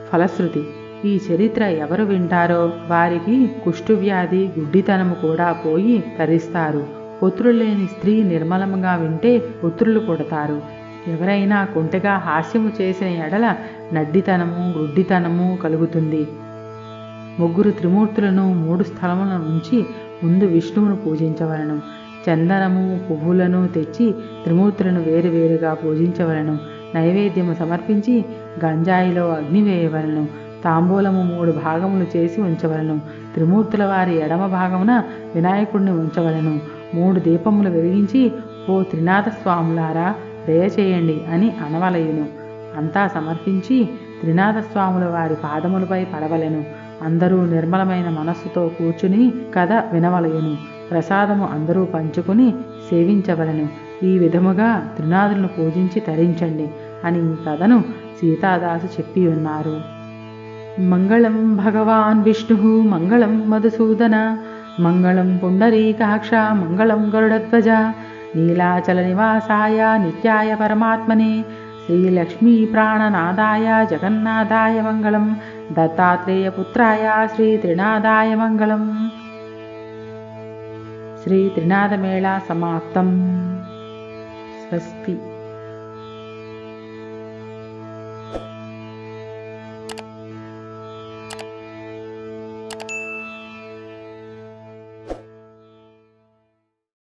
ఫలశ్రుతి: ఈ చరిత్ర ఎవరు వింటారో వారికి కుష్ఠువ్యాధి, గుడ్డితనము కూడా పోయి తరిస్తారు. పుత్రులు లేని స్త్రీ నిర్మలముగా వింటే పుత్రులు పుడతారు. ఎవరైనా కుంటగా హాస్యము చేసిన ఎడల నడ్డితనము, గుడ్డితనము కలుగుతుంది. 3 త్రిమూర్తులను 3 స్థలముల నుంచి ముందు విష్ణువును పూజించవలను. చందనము, పువ్వులను తెచ్చి త్రిమూర్తులను వేరువేరుగా పూజించవలను. నైవేద్యము సమర్పించి గంజాయిలో అగ్ని వేయవలను. తాంబూలము 3 భాగములు చేసి ఉంచవలను. త్రిమూర్తుల వారి ఎడమ భాగమున వినాయకుడిని ఉంచవలను. 3 దీపములు వెలిగించి, ఓ త్రినాథ స్వాములారా దయచేయండి అని అనవలయును. అంతా సమర్పించి త్రినాథ స్వాముల వారి పాదములపై పడవలెను. అందరూ నిర్మలమైన మనస్సుతో కూర్చుని కథ వినవలయును. ప్రసాదము అందరూ పంచుకుని సేవించవలను. ఈ విధముగా త్రినాథులను పూజించి తరించండి అని ఈ కథను సీతాదాసు చెప్పి ఉన్నారు. మంగళం భగవాన్ విష్ణు, మంగళం మధుసూదన, మంగళం పుండరీకాక్ష, మంగళం గరుడధ్వజ, నీలాచల నివాసాయ నిత్యాయ పరమాత్మనే, శ్రీలక్ష్మీ ప్రాణనాదాయ జగన్నాథాయ మంగళం, దత్తాత్రేయపుత్రాయ శ్రీ త్రినాథాయ మంగళం. శ్రీ త్రినాథమేళా సమాప్తం. స్వస్తి.